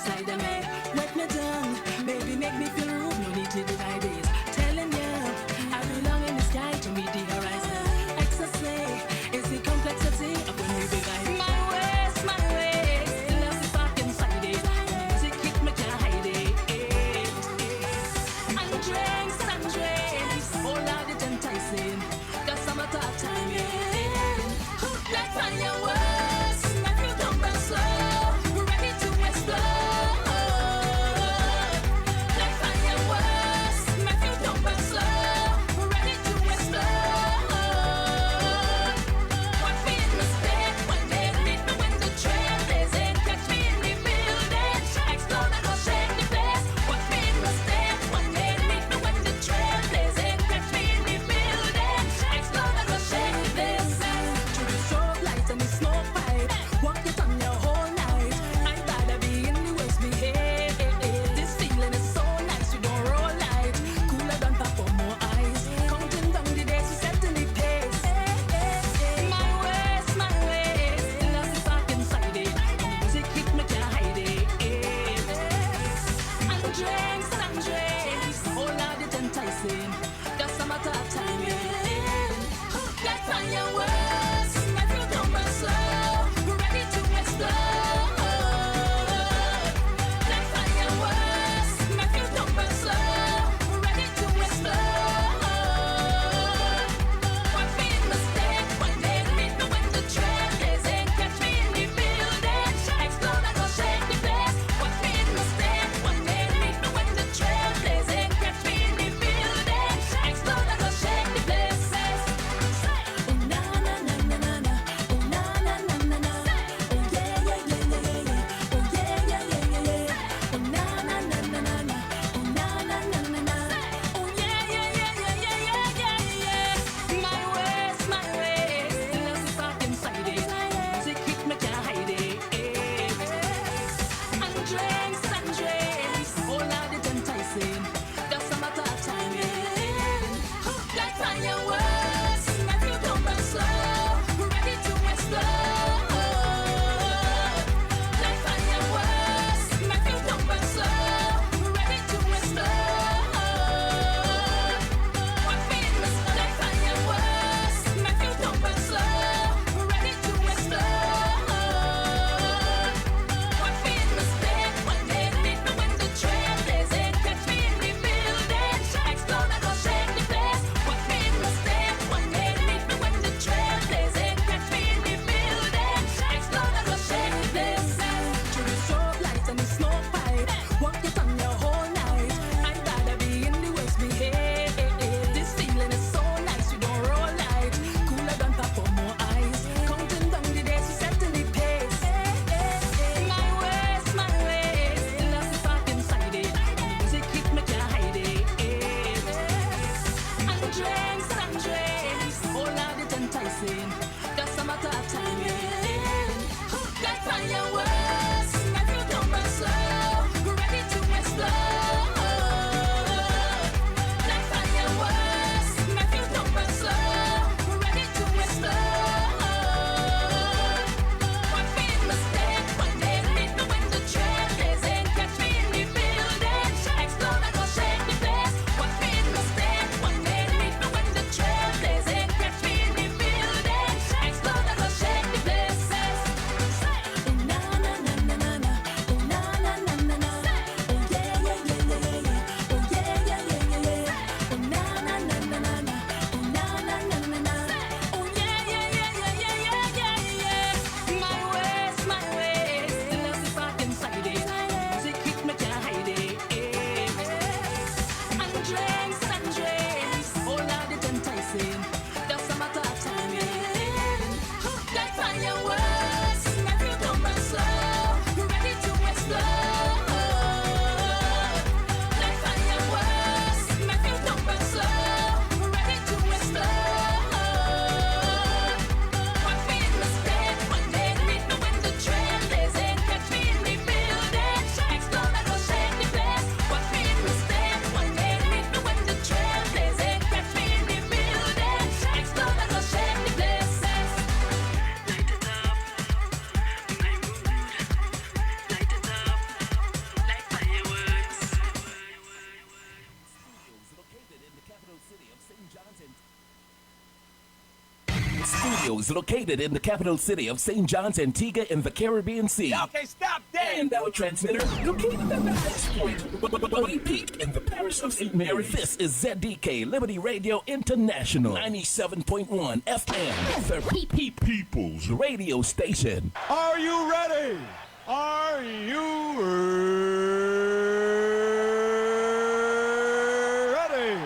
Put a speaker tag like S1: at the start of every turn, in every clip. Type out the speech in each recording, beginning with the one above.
S1: inside of me. Wet me down, baby, make me feel rude. No need to divide this. Telling you, I belong in the sky to meet the horizon. Ecstasy is the complexity of when we divide. My ways, love is back inside it. Music hit me, can't hide it. And drinks, oh Lord, it's enticing. Got some of that time, yeah. Like fireworks, make me come back slow. Ready to explode.
S2: studios located in the capital city of St. John's, Antigua in the Caribbean Sea.
S3: Okay, stop there.
S2: And our transmitter located at the highest point, Buddy Peak in the parish of St. Mary. This is ZDK Liberty Radio International, 97.1 FM, the People's Radio Station.
S3: Are you ready? Are you ready?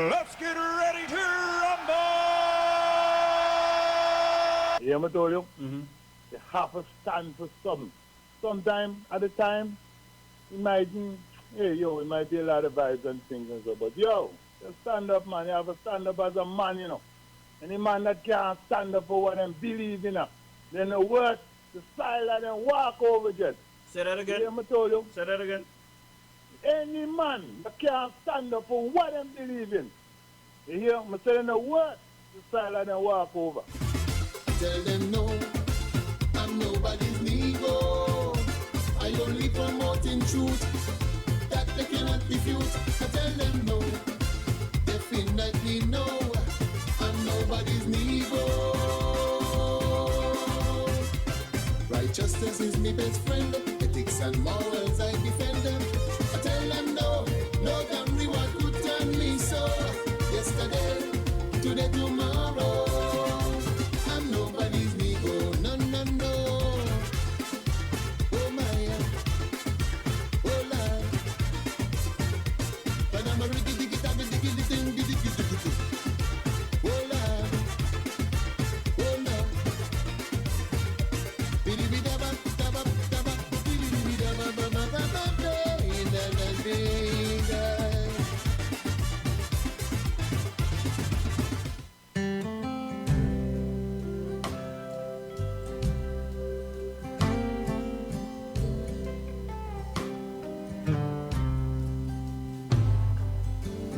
S3: Let's get ready to rumble!
S4: Yeah, I told you, you have to stand for something. Sometime at a time, imagine, it might be a lot of vibes and things and so, but yo, just stand up, man. You have to stand up as a man, you know. Any man that can't stand up for what they believe in, then the work, the silence, and walk over just.
S3: Say that again.
S4: Yeah, I told you.
S3: Say that again.
S4: Any man that can't stand up for what they believe in, you hear? I'm telling the word, the silence, and walk over.
S5: Tell them no, I'm nobody's Negro. I only promoting truth that they cannot refute. I tell them no, definitely no, I'm nobody's Negro. Righteousness is my best friend, ethics and morals I defend them. I tell them no, no damn reward could turn me so. Yesterday, today, tomorrow. Nobody's Negro, no, no, no. Oh my, oh la. But I'm a riggy diggy tabby diggy thing, diggy diggy. Oh la, oh no. Biddy biddy dabba, dabba, dabba, biddy biddy dabba, dabba, dabba, dabba.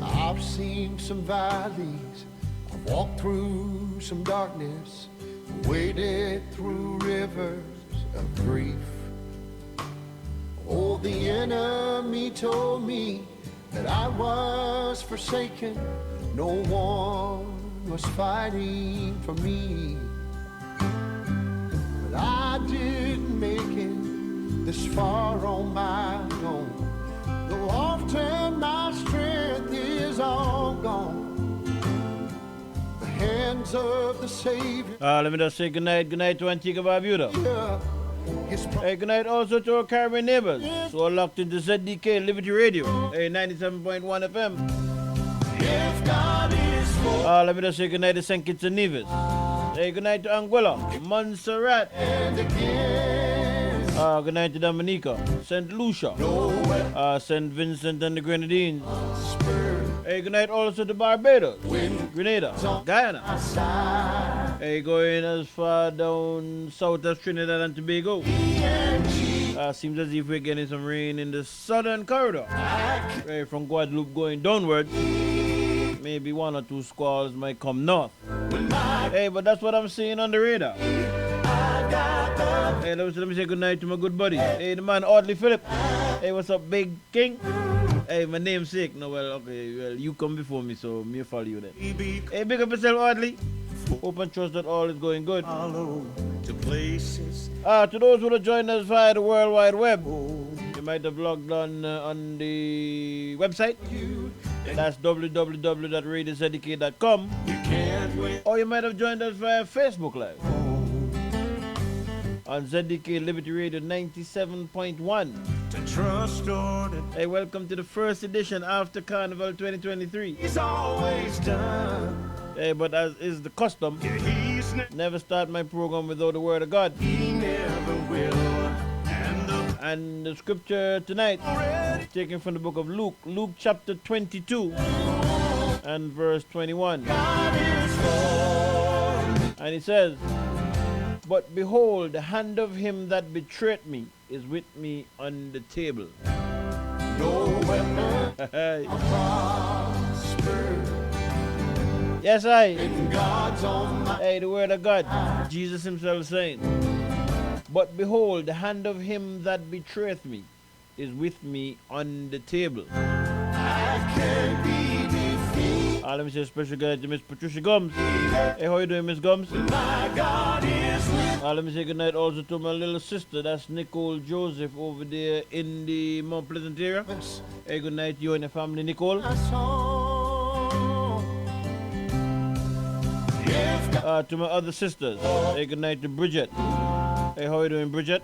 S5: I've seen some valleys, I've walked through some darkness, waded through rivers of grief. Oh, the enemy told me that I was forsaken, no one was fighting for me. But I didn't make it this far on my own, though often my strength is all gone. The hands of the Savior.
S6: Let me just say good night to Antigua Barbuda. Hey, good night also to our Caribbean neighbors who are locked into ZDK Liberty Radio, 97.1 FM.
S5: If God is for
S6: Let me just say good night to St. Kitts and Nevis. Hey, good night to Anguilla, Montserrat.
S5: and again,
S6: Good night to Dominica, St. Lucia, St. Vincent and the Grenadines. Hey, good night also to Barbados, Grenada, Guyana. Hey, going as far down south as Trinidad and Tobago. Seems as if we're getting some rain in the southern corridor. Hey, from Guadeloupe going downward. Maybe one or two squalls might come north. Hey, but that's what I'm seeing on the radar. Hey, let me say good night to my good buddy. Hey, the man Audley Phillip. Hey, what's up, Big King? Hey, my namesake. No, well, okay, well, you come before me, so me follow you then. Hey, big up yourself, Audley. Hope and trust that all is going good.
S3: To places.
S6: To those who have joined us via the World Wide Web, you might have logged on the website. That's www.radiozedk.com. Or you might have joined us via Facebook Live on ZDK Liberty Radio 97.1.
S3: To trust on it.
S6: Hey, welcome to the first edition after Carnival 2023.
S3: He's always done.
S6: Hey, but as is the custom,
S3: He's
S6: never start my program without the Word of God.
S3: he never will.
S6: And the scripture tonight is taken from the book of Luke, Luke chapter 22 and verse 21. And it says, "But behold, the hand of him that betrayed me is with me on the table."
S5: no weapon
S6: Yes, I.
S5: in God's own mind.
S6: Hey, the word of God. Jesus himself saying, "But behold, the hand of him that betrayeth me is with me on the table."
S5: I can't be defeated.
S6: Let me say a special guy to Miss Patricia Gums. Hey, how you doing, Miss Gums? Let me say good night also to my little sister. That's Nicole Joseph over there in the Mount Pleasant area. Hey, good night to you and your family, Nicole. To my other sisters. Hey, good night to Bridget. Hey, how you doing, Bridget?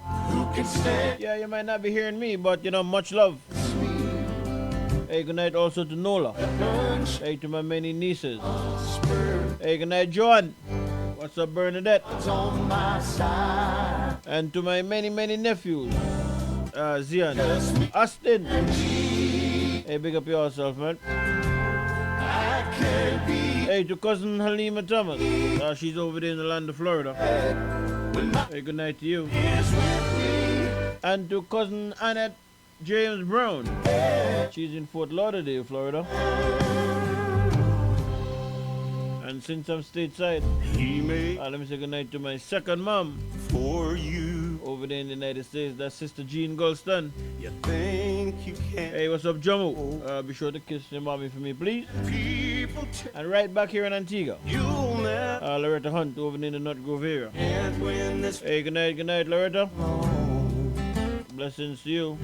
S6: Yeah, you might not be hearing me, but you know, much love. Hey, good night also to Nola. Hey, to my many nieces. Hey, good night, Joan. What's up, Bernadette? And to my many, many nephews. Zion. Austin. Hey, big up yourself, man. Hey, to cousin Halima Thomas. She's over there in the land of Florida. Hey, good night to you. And to cousin Annette James Brown. She's in Fort Lauderdale, Florida. And since I'm stateside, let me say good night to my second mom. For you. Over there in the United States, that's Sister Jean Golston. You think you can. Hey, what's up, Jomo? Be sure to kiss your mommy for me, please. And right back here in Antigua, Loretta Hunt over in the Nut Grove area. Hey, good night, Loretta. Blessings to you.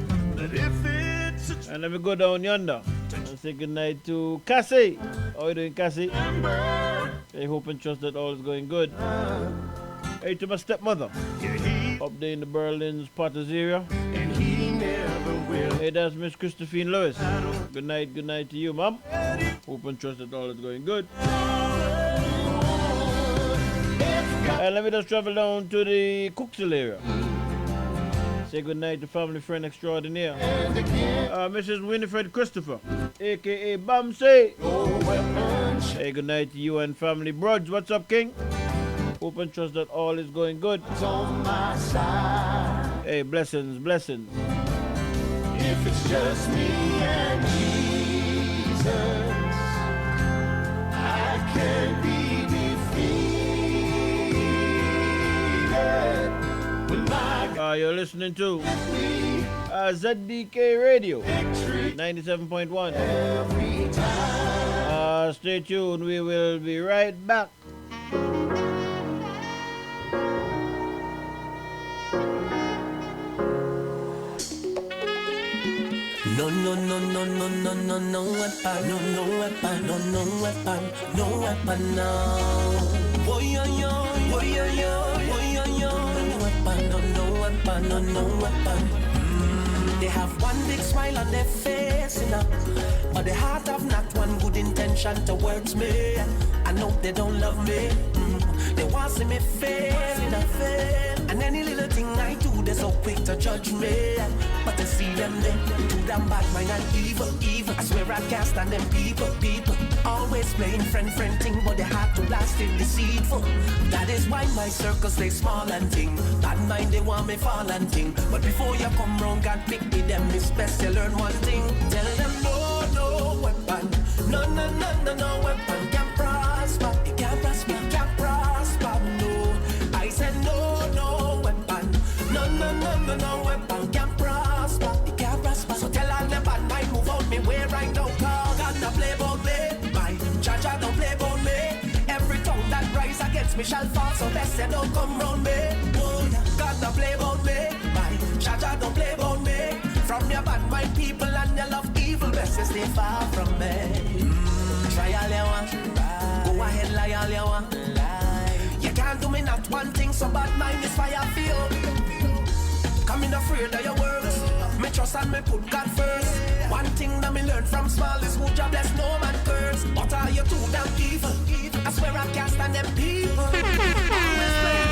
S6: And let me go down yonder and say good night to Cassie. How are you doing, Cassie? I hope and trust that all is going good. Hey, to my stepmother up there in the Berlin's Potters area. Hey, that's Miss Christophine Lewis. Good night to you, Mom. Hope and trust that all is going good. And let me just travel down to the Cooksville area. Say good night to family friend extraordinaire, Mrs. Winifred Christopher, a.k.a. Bamsey. Hey, good night to you and family. Broads, what's up, King? Hope and trust that all is going good. Hey, blessings.
S5: If it's just me and Jesus, I can't be defeated.
S6: You're listening to ZDK Radio 97.1. Stay tuned, we will be right back.
S1: No weapon, no weapon, no. Boy, yo, no weapon. They have one big smile on their face, you know, but they heart have not one good intention towards me. I know they don't love me. They want to see me fail, you know, and any little thing I do, they're so quick to judge me. But to see them there, too damn bad mind and evil. I swear I can't stand them people. Always playing friend thing, but they heart to last it deceitful. That is why my circle stay small and thing. Bad mind they want me fall and thing. But before you come round, can't pick me them. It's best you learn one thing. Tell them no weapon, no weapon can prosper. It can't prosper, no. I said no weapon, no weapon can prosper. It can't prosper. So tell all the bad mind move out me way right now. God don't play about me, my Jaja don't play about me. Every tongue that rise against me shall fall. So best you don't come round me. God don't play about me, my Jaja don't play about me. From your bad mind people and your love evil, best you stay far from me. Try all you want, go ahead lie all you want. You can't do me not one thing, so bad mind is fire for you. Come in afraid of your words, me trust and me put God first. One thing that me learned from small is who job bless no man curse. But are you too damn evil? I swear I can't stand them people. Always playing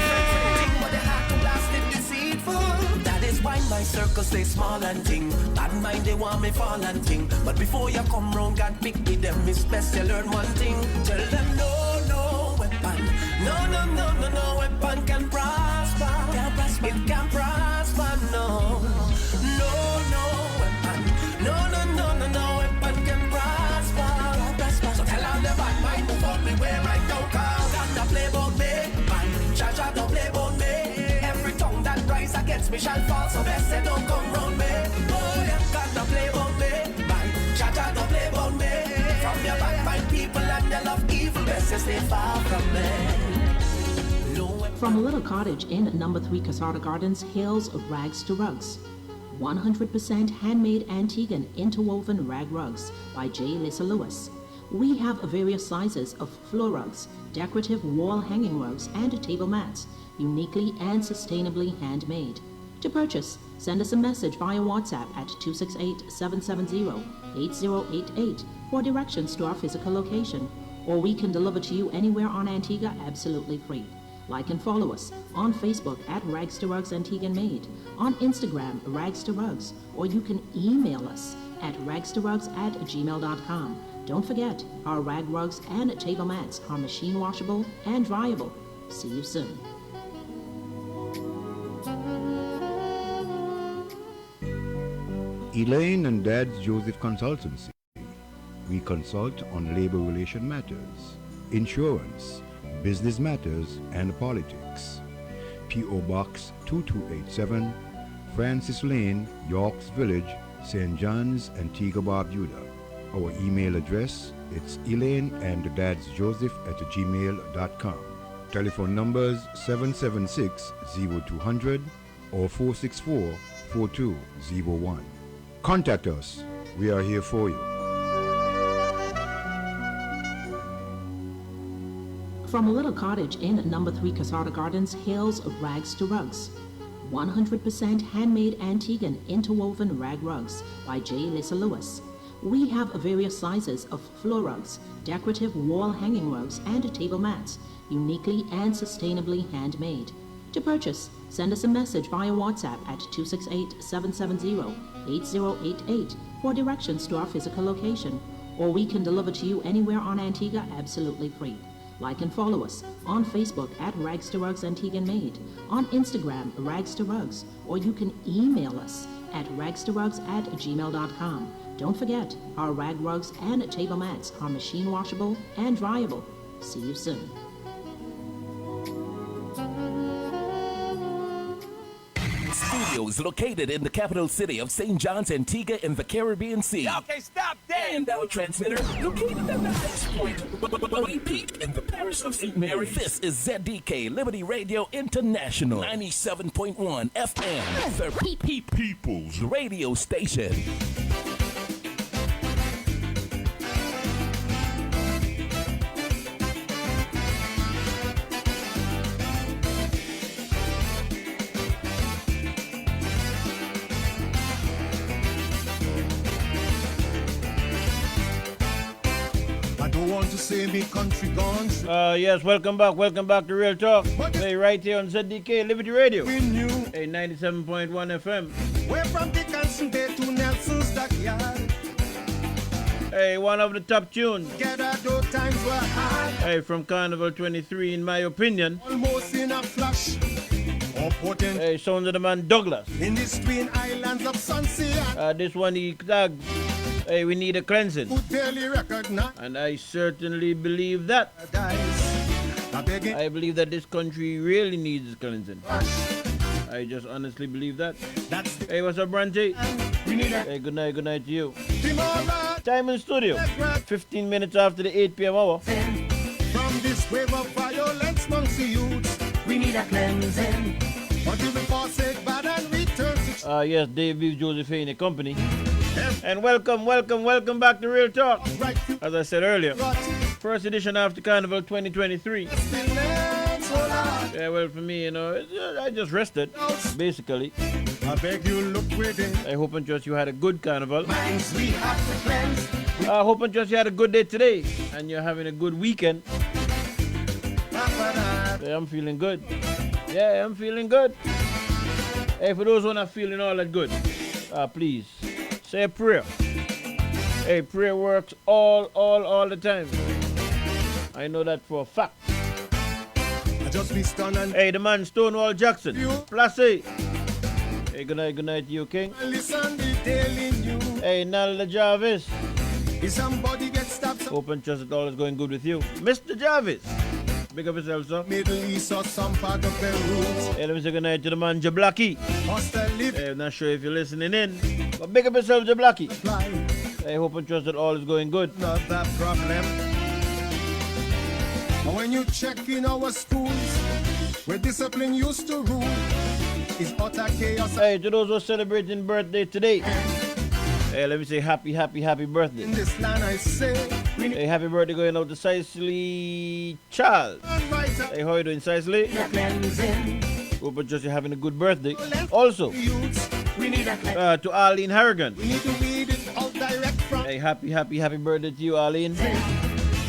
S1: thing, but they have to blast it deceitful. That is why my circle stay small and thing. Bad mind they want me fall and thing. But before you come round, God pick me them. It's best you learn one thing. Tell them no weapon, no weapon can prosper. It can prosper, no weapon, no weapon can prosper. So tell all the bad mind move on me way right now. God don't play about me, my Jaja don't play about me. Every tongue that rise against me shall fall. So best say don't come round me. Oh yeah, God don't play about me, my Jaja don't play about me. From your bad mind people and say far from me.
S7: From a little cottage in number 3 Casada Gardens hails Rags to Rugs. 100% handmade Antiguan interwoven rag rugs by J. Lissa Lewis. We have various sizes of floor rugs, decorative wall hanging rugs, and table mats, uniquely and sustainably handmade. To purchase, send us a message via WhatsApp at 268-770-8088 for directions to our physical location, or we can deliver to you anywhere on Antigua absolutely free. Like and follow us on Facebook at Rags to Rugs Antiguan Made, on Instagram Rags to Rugs, or you can email us at ragstorugs@gmail.com. Don't forget, our rag rugs and table mats are machine washable and dryable. See you soon.
S3: Elaine and Dad's Joseph Consultancy. We consult on labor relation matters, insurance, business matters, and politics. P.O. Box 2287, Francis Lane, Yorks Village, St. John's, Antigua Barbuda. Our email address, it's elaineanddadsjoseph@gmail.com. Telephone numbers 776-0200 or 464-4201. Contact us. We are here for you.
S7: From a little cottage in number 3 Casada Gardens hails Rags to Rugs. 100% handmade Antiguan interwoven rag rugs by J. Lissa Lewis. We have various sizes of floor rugs, decorative wall hanging rugs, and table mats, uniquely and sustainably handmade. To purchase, send us a message via WhatsApp at 268-770-8088 for directions to our physical location, or we can deliver to you anywhere on Antigua absolutely free. Like and follow us on Facebook at Rags to Rugs Antiguan Made, on Instagram Rags to Rugs, or you can email us at ragstorugs@gmail.com. Don't forget, our rag rugs and table mats are machine washable and dryable. See you soon.
S2: Studios located in the capital city of St. John's, Antigua in the Caribbean Sea.
S8: Okay, stop there.
S2: And our transmitter located at the highest point, repeat, in the parish of St. Mary. This is ZDK Liberty Radio International, 97.1 FM, the People's Radio Station.
S5: Want to say me country gone.
S6: Yes, welcome back to Real Talk. Hey, right here on ZDK Liberty Radio. Hey, 97.1 FM.
S5: We're from Dickinson Bay to Nelson's backyard.
S6: Hey, one of the top tunes.
S5: Those times were hard.
S6: Hey, from Carnival 23, in my opinion.
S5: Almost in a flash.
S6: Hey, sounds of the man Douglas.
S5: In these twin islands of Sunset.
S6: This one he tagged. Hey, we need a cleansing. And I certainly believe that. I believe that this country really needs cleansing. I just honestly believe that. Hey, what's up, Branty? Hey, good night to you. Time in studio, 15 minutes after the 8 p.m. hour.
S5: From this wave of violence amongst the youths, we need a cleansing. Until we forsake bad and return to...
S6: Yes, Dave Beef, Josephine Company. And welcome back to Real Talk. As I said earlier, first edition after Carnival 2023. Yeah, well, for me, you know, I just rested, basically.
S5: I beg you, look within.
S6: I hope and trust you had a good Carnival. I hope and trust you had a good day today, and you're having a good weekend. Yeah, I'm feeling good. Yeah, I'm feeling good. Hey, for those who are not feeling all that good, please. Say a prayer. Hey, prayer works all the time. I know that for a fact.
S5: I just be stunned and
S6: hey, the man Stonewall Jackson. Placé. Hey, good night to you, King.
S5: Listen the daily news.
S6: Hey, Nalda Jarvis.
S5: If somebody gets stopped,
S6: hope and trust that all is going good with you. Mr. Jarvis. Big up yourself, sir.
S5: Middle East or some part of Peru.
S6: Hey, let me say good night to the man Jablaki. Hey, I'm not sure if you're listening in, but big up yourself, Jablaki. I hope and trust that all is going good.
S5: Not that problem. And when you check in our schools, where discipline used to rule, is utter chaos.
S6: Hey, to those who are celebrating birthday today, hey, let me say happy birthday.
S5: In this land I say,
S6: Hey, happy birthday going out to Cicely Charles. Hey, how you doing, Cicely? Hope just you're having a good birthday. Also, to Arlene Harrigan.
S5: we need to read it all direct from.
S6: Hey, happy birthday to you, Arlene.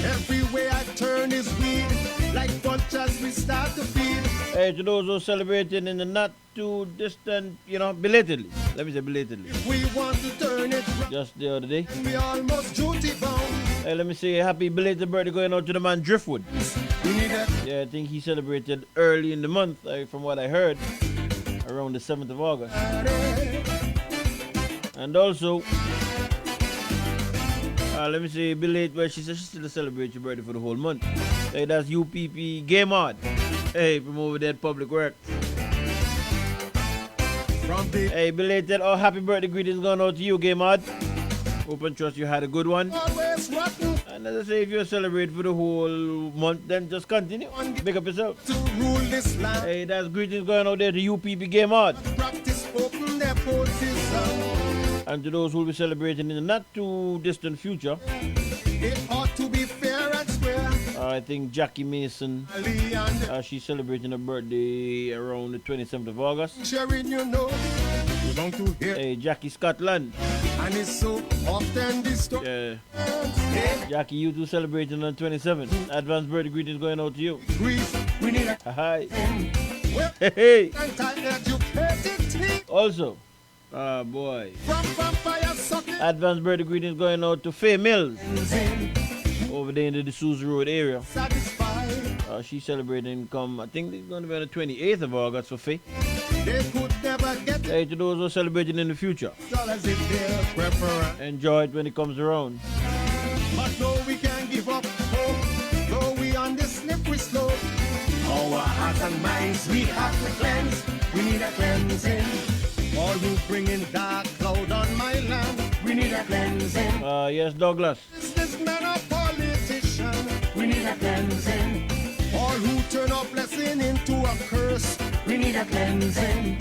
S5: Everywhere I turn is weed, like vultures we start to feed.
S6: Hey, to those who are celebrating in the not too distant, belatedly. Let me say belatedly.
S5: We want to turn it round,
S6: Just the other day.
S5: we almost duty bound.
S6: Hey, let me say happy belated birthday going out to the man Driftwood.
S5: We need a
S6: Yeah, I think he celebrated early in the month, from what I heard, around the 7th of August. And also, let me say belated, well, she said she still celebrates your birthday for the whole month. Hey, that's UPP Game On. Hey, from over there at Public Works.
S5: from the
S6: Hey, belated, happy birthday greetings going out to you, Game On. Hope and trust you had a good one.
S5: always rotten
S6: And as I say, if you celebrate for the whole month, then just continue. Big up yourself.
S5: to rule this land.
S6: Hey, that's greetings going out there to UPP Game On.
S5: Practice open their position.
S6: And to those who will be celebrating in the not too distant future,
S5: It ought to be fair and square.
S6: I think Jackie Mason,
S5: Ali and
S6: she's celebrating her birthday around the 27th of August.
S5: Sharon, you know, we long to hear.
S6: Hey, Jackie Scotland.
S5: And it's so often distorted.
S6: Yeah, Jackie, you two celebrating on 27th. Advance birthday greetings going out to you.
S5: We need a
S6: Hi.
S5: well,
S6: Hey.
S5: anti-educated team.
S6: Also, boy,
S5: From vampire sucking.
S6: advance birthday greetings going out to Faye Mills over there in the D'Souza Road area.
S5: Satisfied.
S6: She's celebrating I think it's going to be on the 28th of August for Faye.
S5: They could never get
S6: Hey, to those who are celebrating in the future,
S5: dollars if their preference.
S6: enjoy it when it comes around.
S5: But no, we can't give up hope. Though we on this slippery slope. Our hearts and minds we have to cleanse. We need a cleansing. All who bring in dark cloud on my land. We need a cleansing.
S6: Yes, Douglas.
S5: Businessman or politician. We need a cleansing. All who turn a blessing into a curse. We need a cleansing.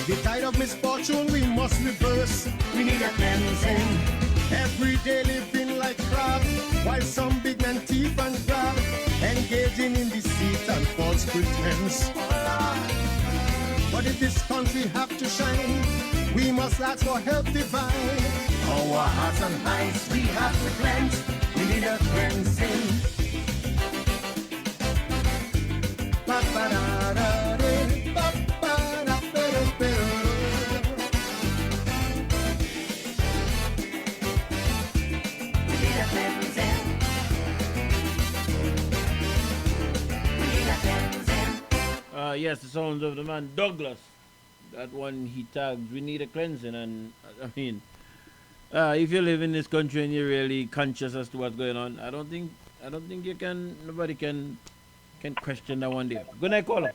S5: The tide of misfortune we must reverse. We need a cleansing. Every day living like crab, while some big men thief and grab, engaging in deceit and false pretense. But if this country have to shine, we must ask for help divine. Our hearts and minds we have to cleanse. We need a cleansing. Ba-ba-da-da-da, ba-ba-da-ba-da-ba-da. We need a cleansing. We need a cleansing.
S6: Yes, the sounds of the man Douglas. That one he tagged, we need a cleansing. And I mean, if you live in this country and you're really conscious as to what's going on, I don't think nobody can question that one there. Good night, caller.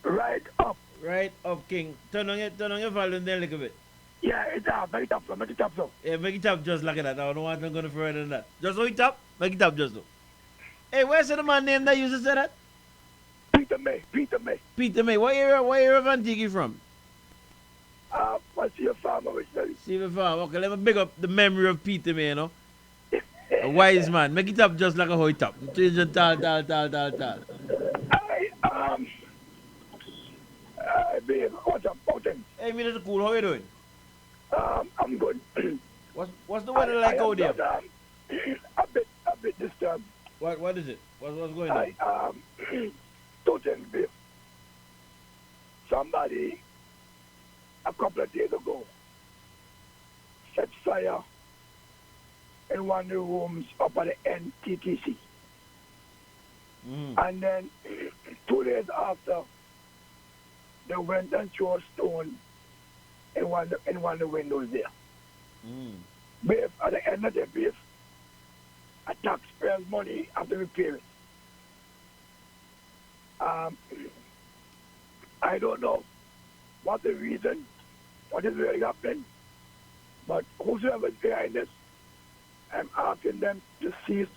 S4: Right up.
S6: Right up, King. Turn on your volume there a little bit.
S4: Yeah, it's up. Make it up, so. Make it up, so.
S6: Yeah, make it up just like that. I don't want to go further than that. Just so it up, make it up just so. Hey, where's the man name that used to say that?
S4: Peter May. Peter May.
S6: Peter May. What area of Antigua from?
S4: What's your farm originally?
S6: Stephen Farm. Okay, let me big up the memory of Peter May, you know. A wise man. Make it up just like a how it up. Change it, tal.
S4: Babe, what's up?
S6: Hey, me that's cool. How you doing?
S4: I'm good.
S6: What's the weather like out there?
S4: A bit disturbed.
S6: What is it? What's going on?
S4: Two things, babe. Somebody, a couple of days ago, set fire in one of the rooms up at the NTTC. And then 2 days after, they went and threw a stone in one of the windows there. Babe, at the end of the day, babe, a taxpayer's money have to repair it. I don't know what the reason, what is really happening, but whosoever is behind this, I'm asking them to cease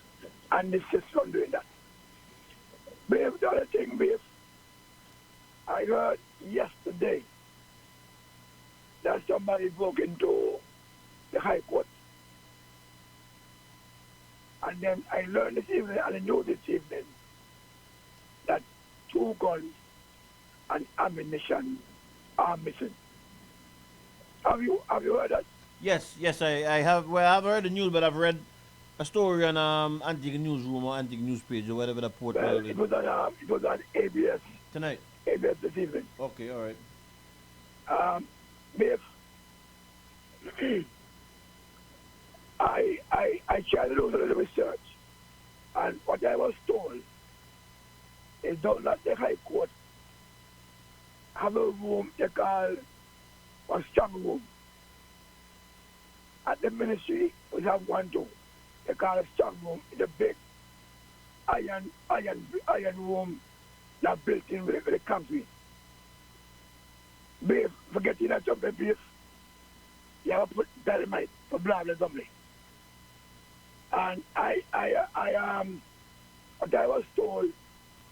S8: and insist on doing that. Babe, the other thing, babe, I heard yesterday that somebody broke into the High Court. And then I learned this evening, and I know this evening, that 2 guns and ammunition are missing. Have you heard that?
S6: Yes, I have. Well, I've heard the news, but I've read a story on Antigua Newsroom or Antigua News page or whatever the port
S8: Well,
S6: is.
S8: it was on ABS
S6: Tonight.
S8: ABS this evening.
S6: Okay, all right.
S8: Babe, I tried to do a little research, and what I was told is don't let the High Court have a room they call a strong room. At the ministry, we have one too. They call a strong room. It's a big iron room that built in with the concrete. Beef, forgetting that something beef, you have to put dynamite for blah blah something. And what I was told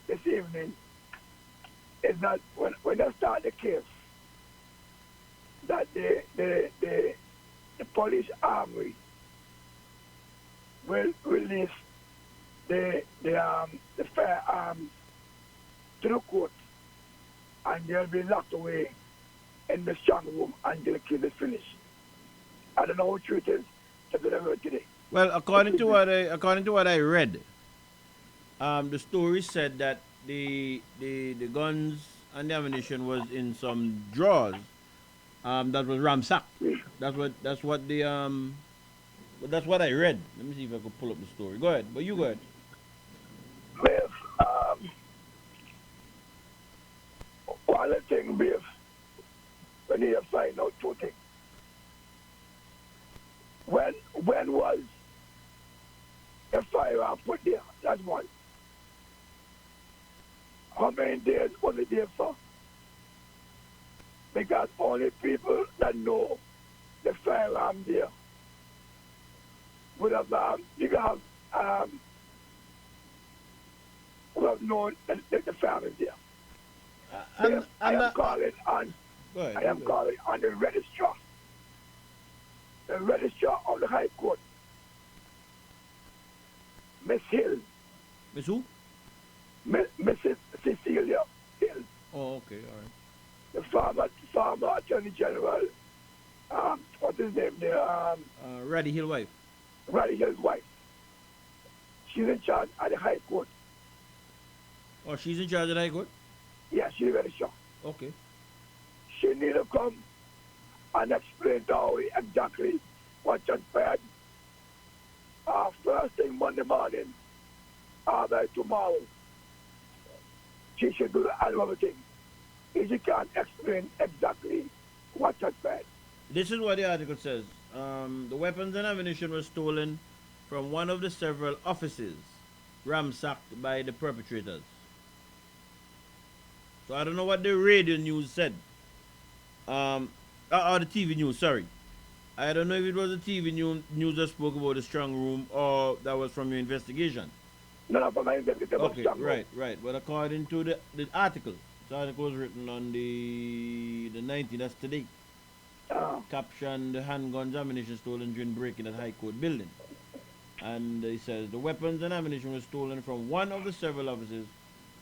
S8: this evening is that when they start the case, that the police armory will release the firearms to the court, and they'll be locked away in the strong room until the case is finished. I don't know how true it is. That's what I heard today.
S6: Well, according to what I read, the story said that the guns and the ammunition was in some drawers that was ransacked. That's what I read. Let me see if I could pull up the story. Go ahead, but you go ahead.
S8: Well, one of the things, Biff, we need to find out 2 things. When was the firearm put there? That's one. How many days was it there for? Because only people that know the firearm there would have known that the firearm is there. I am calling on the registrar. The registrar of the High Court, Miss Hill.
S6: Miss who?
S8: Mrs. Cecilia Hill.
S6: Oh, okay, all right.
S8: The former Attorney General, what's his name there?
S6: Ratty Hill wife.
S8: Ratty Hill's wife. She's in charge at the High Court.
S6: Oh, she's in charge of the High Court?
S8: Yeah, she's very sure.
S6: Okay.
S8: She need to come and explain to her exactly what transpired. First thing Monday morning, by tomorrow, she should do the other thing. If she can't explain exactly what transpired.
S6: This is what the article says. The weapons and ammunition were stolen from one of the several offices ransacked by the perpetrators. So I don't know what the radio news said. Or the TV news, sorry. I don't know if it was the TV news that spoke about the strong room or that was from your investigation.
S8: No, from my investigation.
S6: Okay, right. But according to the article, the article was written on the 19th, that's today. Captioned the handguns ammunition stolen during breaking at High Court building. And it says the weapons and ammunition were stolen from one of the several offices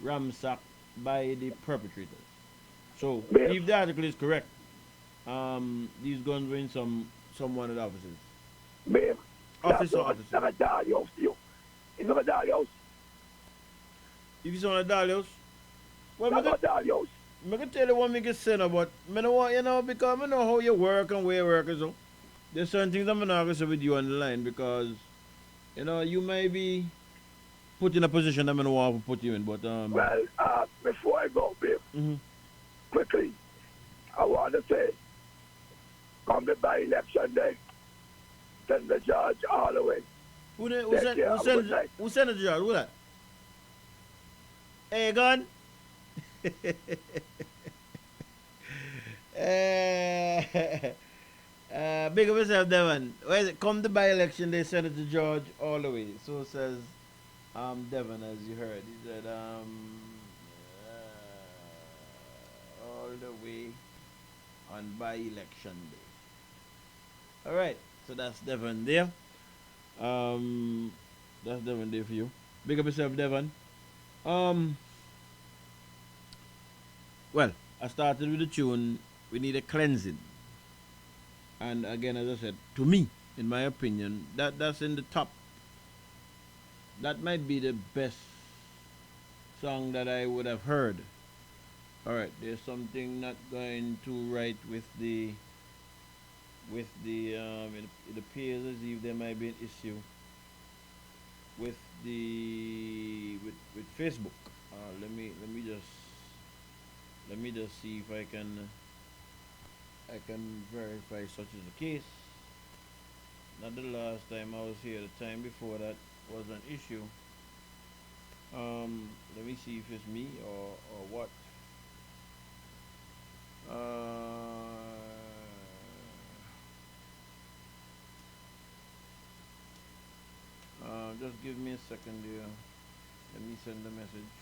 S6: ransacked by the perpetrators. So, if the article is correct, these guns were in some one of the offices.
S8: Babe,
S6: office or office?
S8: It's not a dolly house, you. It's not a dolly house.
S6: If it's on a dolly house? Well,
S8: it's not a dolly house.
S6: I can tell you what I can say about, I don't want, because I know how you work and where you work and so. There's certain things I'm not going to say with you on the line because, you may be put in a position I'm going to want to put you in, but...
S8: Well, before I go, babe, quickly, I want to say, come the by-election day, send the judge all the way.
S6: Who send the judge? Who that? Hey, gun. Big of yourself, Devon. Come the by-election, they send it to George all the way. So says Devon, as you heard, he said, all the way on by-election day. All right, so that's Devon there. That's Devon there for you. Big up yourself, Devon. Well, I started with the tune, We Need a Cleansing. And again, as I said, to me, in my opinion, that's in the top. That might be the best song that I would have heard. Alright, there's something not going too right with the it appears as if there might be an issue with Facebook. Let me just see if I can verify such as the case. Not the last time I was here, the time before that was an issue. Let me see if it's me or what. Just give me a second here. Let me send the message.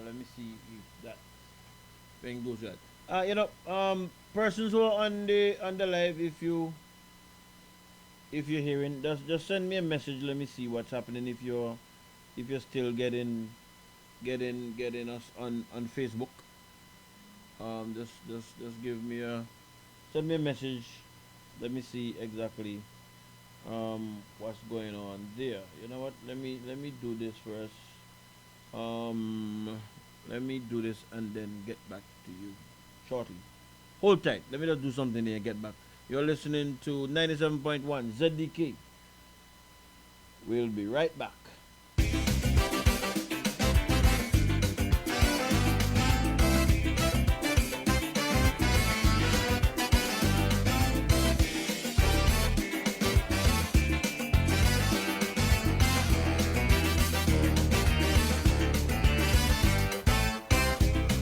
S6: Let me see if that thing goes right. Persons who are on the live, if you're hearing, just send me a message. Let me see what's happening. If you're still getting us on Facebook, just send me a message. Let me see exactly what's going on there. You know what? Let me do this first. Let me do this and then get back to you shortly. Hold tight. Let me just do something here and get back. You're listening to 97.1 ZDK. We'll be right back.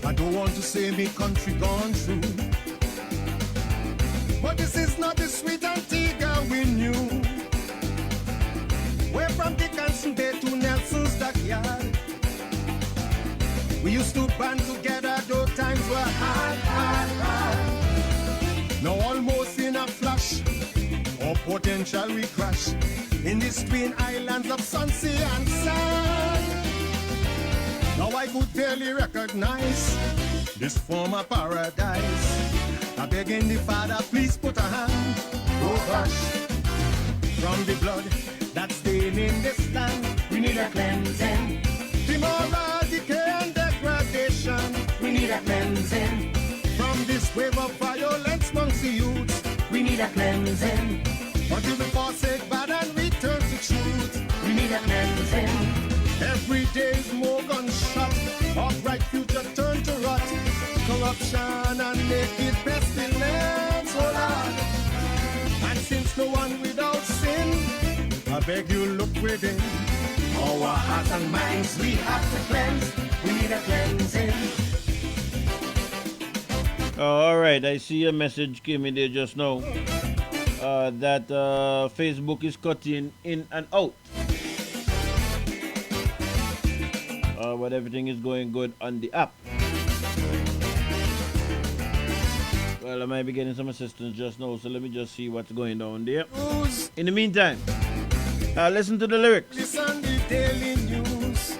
S5: I don't want to say me country gone through, but this is not the sweet Antigua we knew. We're from Dickinson Bay to Nelson's backyard. We used to band together, though times were hard. Now almost in a flash, or potential we crash in these twin islands of Sunsea and Sand. Now I could barely recognize this former paradise. I begging the Father, please put a hand, oh gosh, from the blood that's staining this land. We need a cleansing. The moral decay and degradation. We need a cleansing. From this wave of violence amongst the youths. We need a cleansing. Until we forsake bad and return to truth. We need a cleansing. Every day's more gunshot, upright future turn to rot, corruption and naked pestilence, oh Lord. And since no one without sin, I beg you look within. Our hearts and minds we have to cleanse, we need a cleansing.
S6: All right, I see a message came in there just now that Facebook is cutting in and out. But everything is going good on the app. Well, I might be getting some assistance just now, so let me just see what's going on there. In the meantime, listen to the lyrics.
S5: Listen the daily news.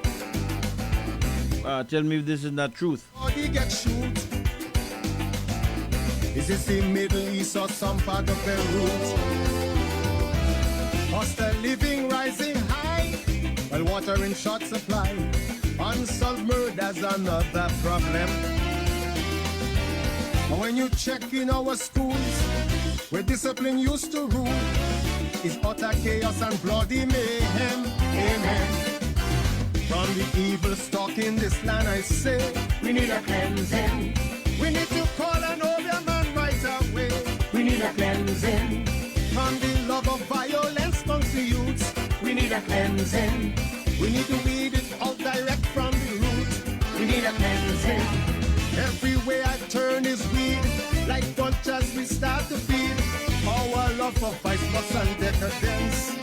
S6: Tell me if this is not truth.
S5: Is this the Middle East or some part of Beirut? Cost of living rising high, while water in short supply. Unsolved murder's another problem. And when you check in our schools, where discipline used to rule, is utter chaos and bloody mayhem. Amen. From the evil stock in this land, I say, we need a cleansing. We need to call an older man right away. We need a cleansing. From the love of violence amongst the youths, we need a cleansing. We need to weed it out direct from the root. We need a cleansing. Everywhere I turn is weed, like vultures we start to feed. call for vice plus and decadence.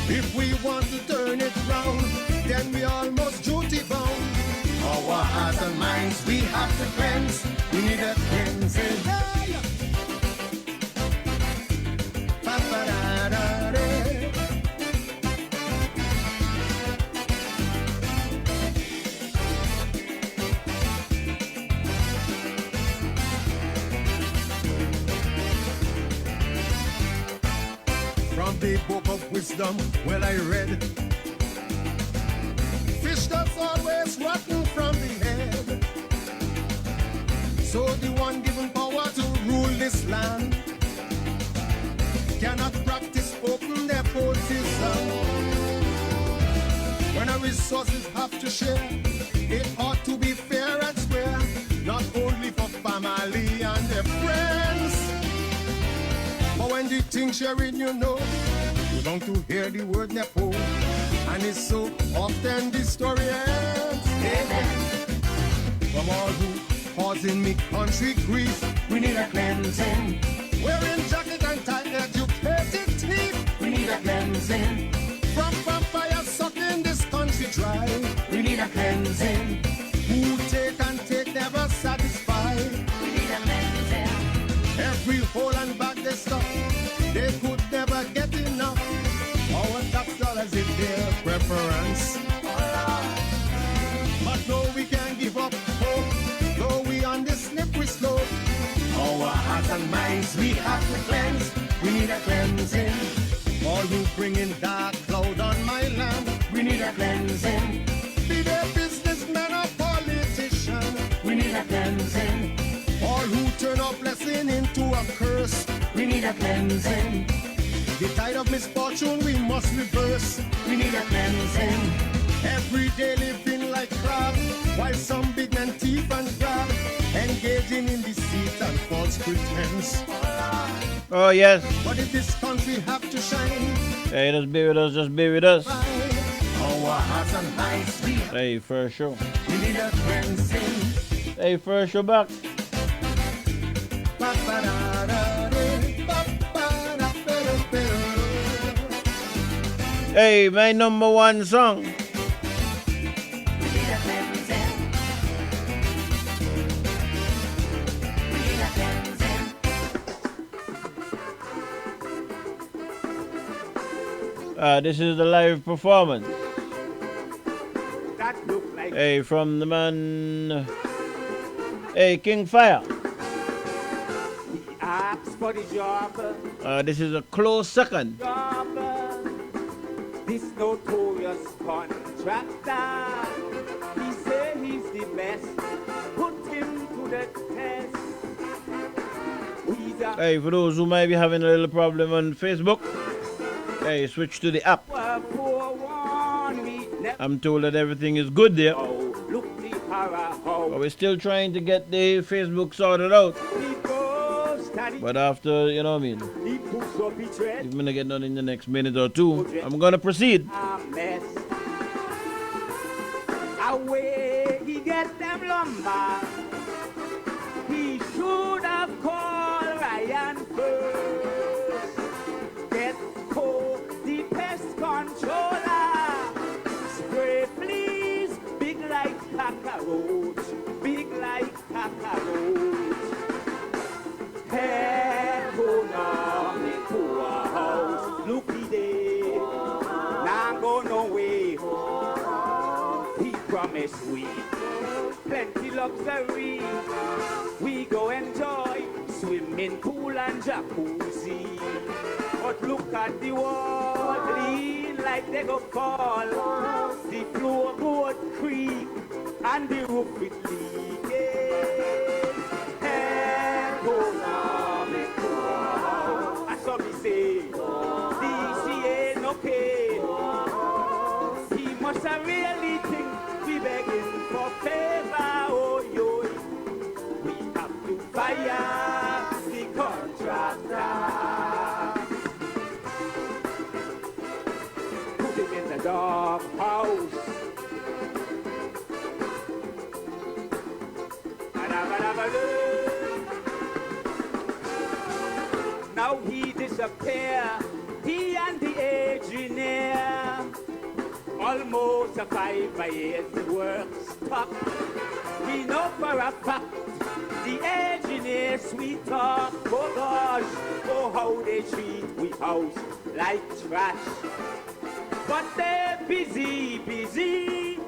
S5: If we want to turn it round, then we almost duty bound. Our hearts and minds we have to cleanse. We need a cleansing. From the book of wisdom, well I read, fish that's always rotten from the head. So the one given power to rule this land cannot practice open nepotism. When our resources have to share, it ought to be fair and square, not only for family and their friends. But when the thing sharing, you know, you're going to hear the word nepo, and it's so often the story ends. From all who causing me country grief, we need a cleansing. Wearing jacket and tie, educated teeth, we need a cleansing. From vampire sucking this country dry, we need a cleansing. Who take and take never satisfy, we need a cleansing. Every hole and bag they stuff, they could never get enough. Our tax dollars is their preference. But no, we can't give up hope, though we on this slippery slope. Our hearts and minds we have to cleanse. We need a cleansing. All who bring in dark cloud on my land, we need a cleansing. Be they businessmen or politician, we need a cleansing. All who turn our blessing into a curse, we need a cleansing. The tide of misfortune we must reverse, we need a cleansing. Every day living like crab, while some big men thief and grab, engaging in deceit and false pretense.
S6: Oh yes.
S5: But if this country have to shine,
S6: hey, just be with us, just be with us.
S5: our hearts and minds we
S6: Hey, first show.
S5: need a cleansing.
S6: Hey, first show back. Hey, my number one song. This is the live performance.
S9: That look like
S6: Hey, from the man. Hey, King Fire.
S9: apps for the job.
S6: This is a close second.
S9: Job. This notorious contractor. He say he's the best. Put him to the test. He's a
S6: Hey, for those who might be having a little problem on Facebook, hey, switch to the app.
S9: forewarned me. Never
S6: I'm told that everything is good there,
S9: look the horror how
S6: but we're still trying to get the Facebook sorted out.
S9: he goes. Study.
S6: But after, you know what I mean,
S9: He puts up his tread.
S6: if I'm gonna get done in the next minute or two, I'm gonna proceed.
S9: A mess. Away he get them lumber. He should have called Ryan first. Get the pest controller. Spray please, big like cockroach, big like cockroach. Economic poor house, looky there. Now go no way. He promised we plenty luxury. We go enjoy swimming pool and jacuzzi. But look at the wall, lean like they go fall. The floorboard creak and the roof it leaking. Economic poor. I saw me say, DCA no pay. He must have really think we begging for favor. Oh yo, we have to fire the contractor. Put him in the dog house. now he disappear. He and the engineer. Almost a 5 years the work stopped. We know for a fact the engineer sweet talk. Oh gosh, oh how they treat we house like trash. But they're busy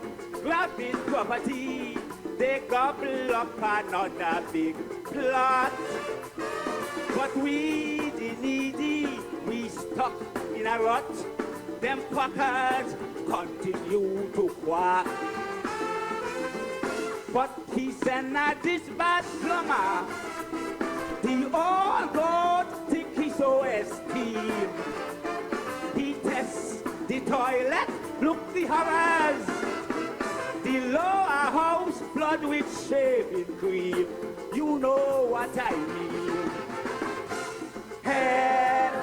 S9: grabbing property. They gobble up another big plot. But we, the needy, we stuck in a rut. Them fuckers continue to quack. But he sent a dispatch plumber. The old God think he's so esteemed. He tests the toilet, look the horrors. The lower house flood with shaving cream. You know what I mean.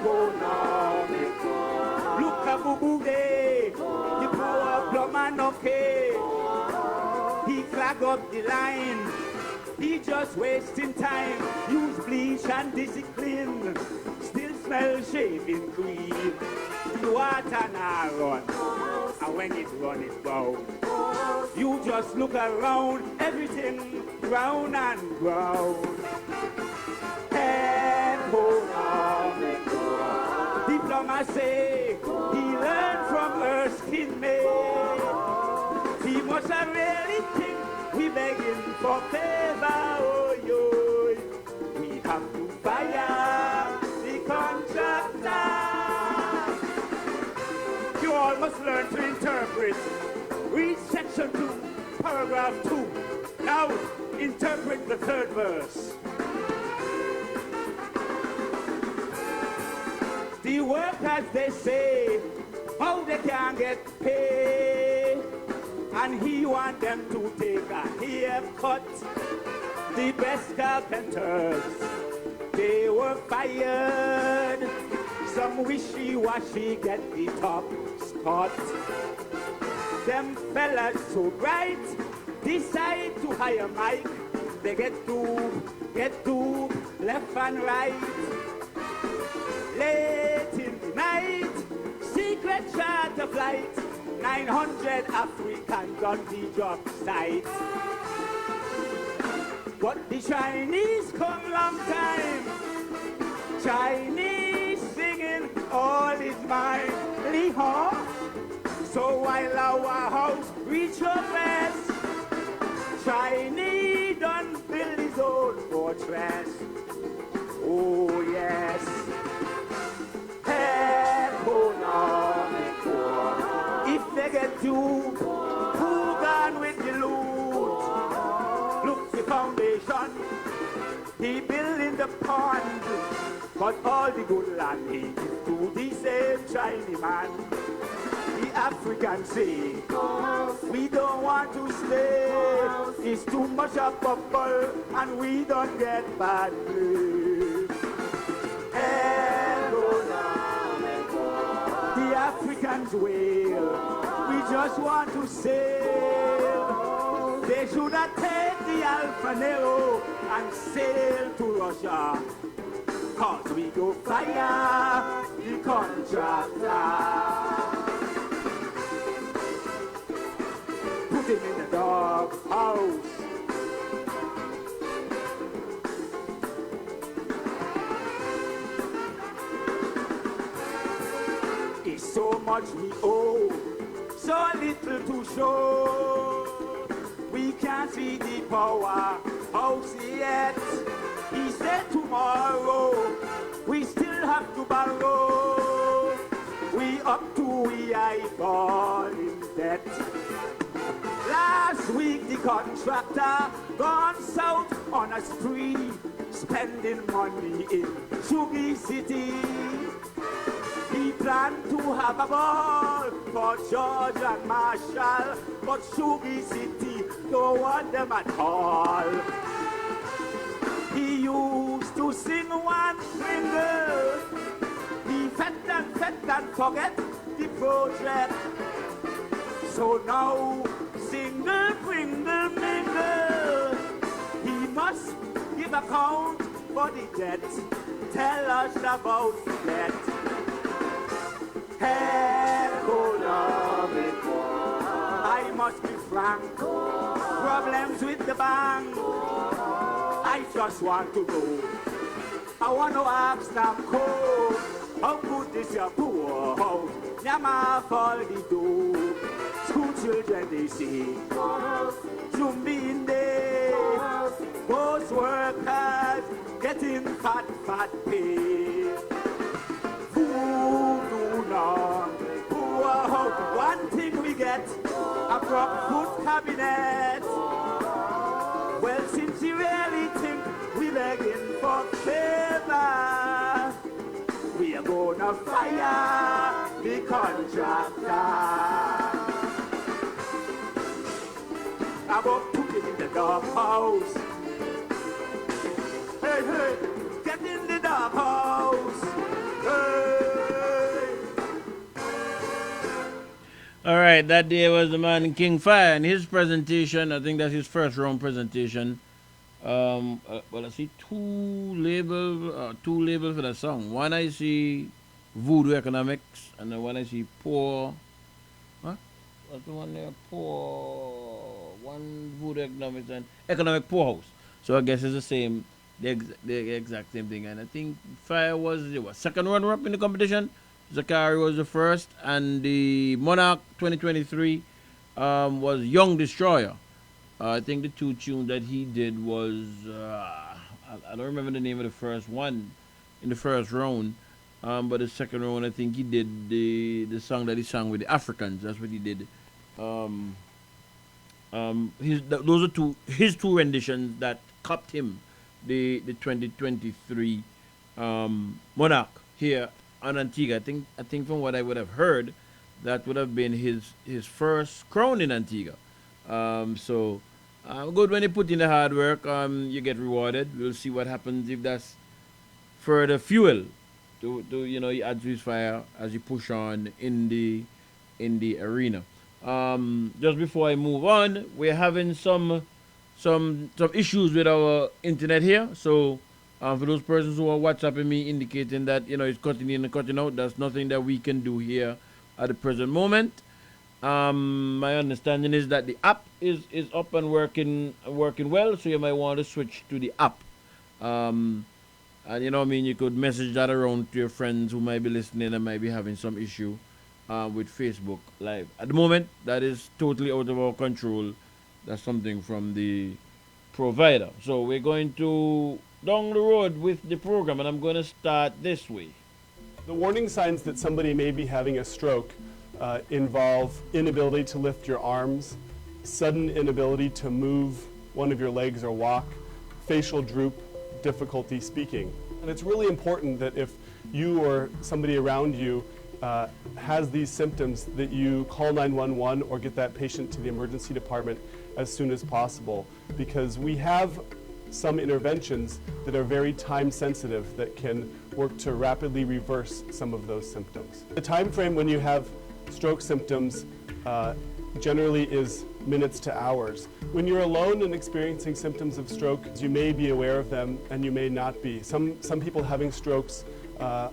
S9: Economic. Look at Boo Day. The poor plumber no care. He clog up the line. He just wasting time. Use bleach and discipline. Still smell shaving cream. The water now run. And when it run, it brown. You just look around, everything brown and brown. The plumber say he learned from Erskine May. He must have really think we begging for favor. Oh, yo. We have to fire the contractor. You all must learn to interpret. Read section 2, paragraph 2. Now interpret the third verse. The workers, they say, how they can get paid. And he want them to take a haircut. The best carpenters, they were fired. Some wishy-washy get the top spot. Them fellas so bright, decide to hire Mike. They get to left and right. Late in the night, secret charter flight. 900 Africans on the job site. But the Chinese come long time. Chinese singing all is mine. Lee-haw. So while our house reach your best, Chinese done build his own fortress. Oh yes. If they get you, who gone with the loot? Look the foundation, he building the pond, but all the good land he give to the same Chinese man. The Africans say, we don't want to stay. It's too much of bubble and we don't get bad play. The Africans wail. We just want to sail. They should have taken the Alfa Nero and sail to Russia. Cause we go fire the contractor. Put him in the dog house. It's so much we owe, so little to show. We can't see the power house yet. He said tomorrow we still have to borrow. We up to we eyeball in debt. Last week the contractor gone south on a spree, spending money in Sugar City. He planned to have a ball for George and Marshall, but Sugar City don't want them at all. He used to sing one single. He fed and forget the project. So now, single, pringle, mingle. He must give account for the debt. tell us about that economic war. I must be frank, problems with the bank. I just want to know, I want to ask them, how good is your poor house? Nyama fall the door. School children they say, Jumbi in there. Most workers getting fat pay. Food do not. Poor house. One thing we get, a crop food cabinet. Well, since you really think we begging for favor, we are gonna fire the contractor. I'm gonna put it in the doghouse. Hey, hey, get in the doghouse. Hey.
S6: All right, that day was the man King Fire, and his presentation, I think that's his first round presentation. Well, I see two labels for the song. One I see Voodoo Economics, and the one I see Poor. Huh? What's the one there? Poor. One Voodoo Economics and Economic Poorhouse. So I guess it's the same, the exact same thing. And I think Fire was the second runner-up in the competition. Zakari was the first, and the Monarch 2023 was Young Destroyer. I think the two tunes that he did was, I don't remember the name of the first one in the first round, but the second round I think he did the song that he sang with the Africans. That's what he did. Those are his two renditions that copped him the 2023 Monarch here on Antigua. I think from what I would have heard, that would have been his first crown in Antigua. So good when you put in the hard work, you get rewarded. We'll see what happens if that's further fuel to you add to his fire as you push on in the arena. Just before I move on, we're having some issues with our internet here. So for those persons who are WhatsApping me indicating that it's cutting in and cutting out, that's nothing that we can do here at the present moment. My understanding is that the app is up and working well, so you might want to switch to the app. And you could message that around to your friends who might be listening and might be having some issue with Facebook Live. At the moment, that is totally out of our control. That's something from the provider. So we're going to down the road with the program, and I'm going to start this way.
S10: The warning signs that somebody may be having a stroke involve inability to lift your arms, sudden inability to move one of your legs or walk, facial droop, difficulty speaking. And it's really important that if you or somebody around you has these symptoms, that you call 911 or get that patient to the emergency department as soon as possible, because we have some interventions that are very time sensitive that can work to rapidly reverse some of those symptoms. The time frame when you have stroke symptoms generally is minutes to hours. When you're alone and experiencing symptoms of stroke, you may be aware of them and you may not be. Some people having strokes are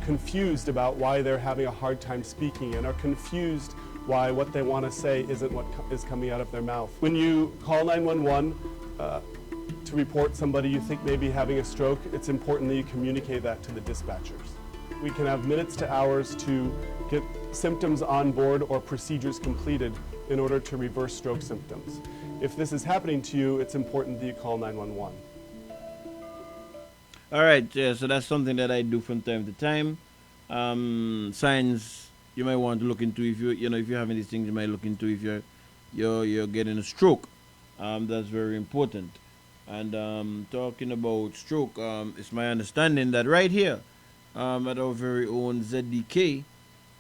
S10: confused about why they're having a hard time speaking and are confused why what they want to say isn't what is coming out of their mouth. When you call 911 to report somebody you think may be having a stroke, it's important that you communicate that to the dispatchers. We can have minutes to hours to get symptoms on board or procedures completed in order to reverse stroke symptoms. If this is happening to you, it's important that you call 911.
S6: All right, yeah, so that's something that I do from time to time. Signs you might want to look into if if you're having these things, you might look into if you're getting a stroke. That's very important. And talking about stroke, it's my understanding that right here at our very own ZDK,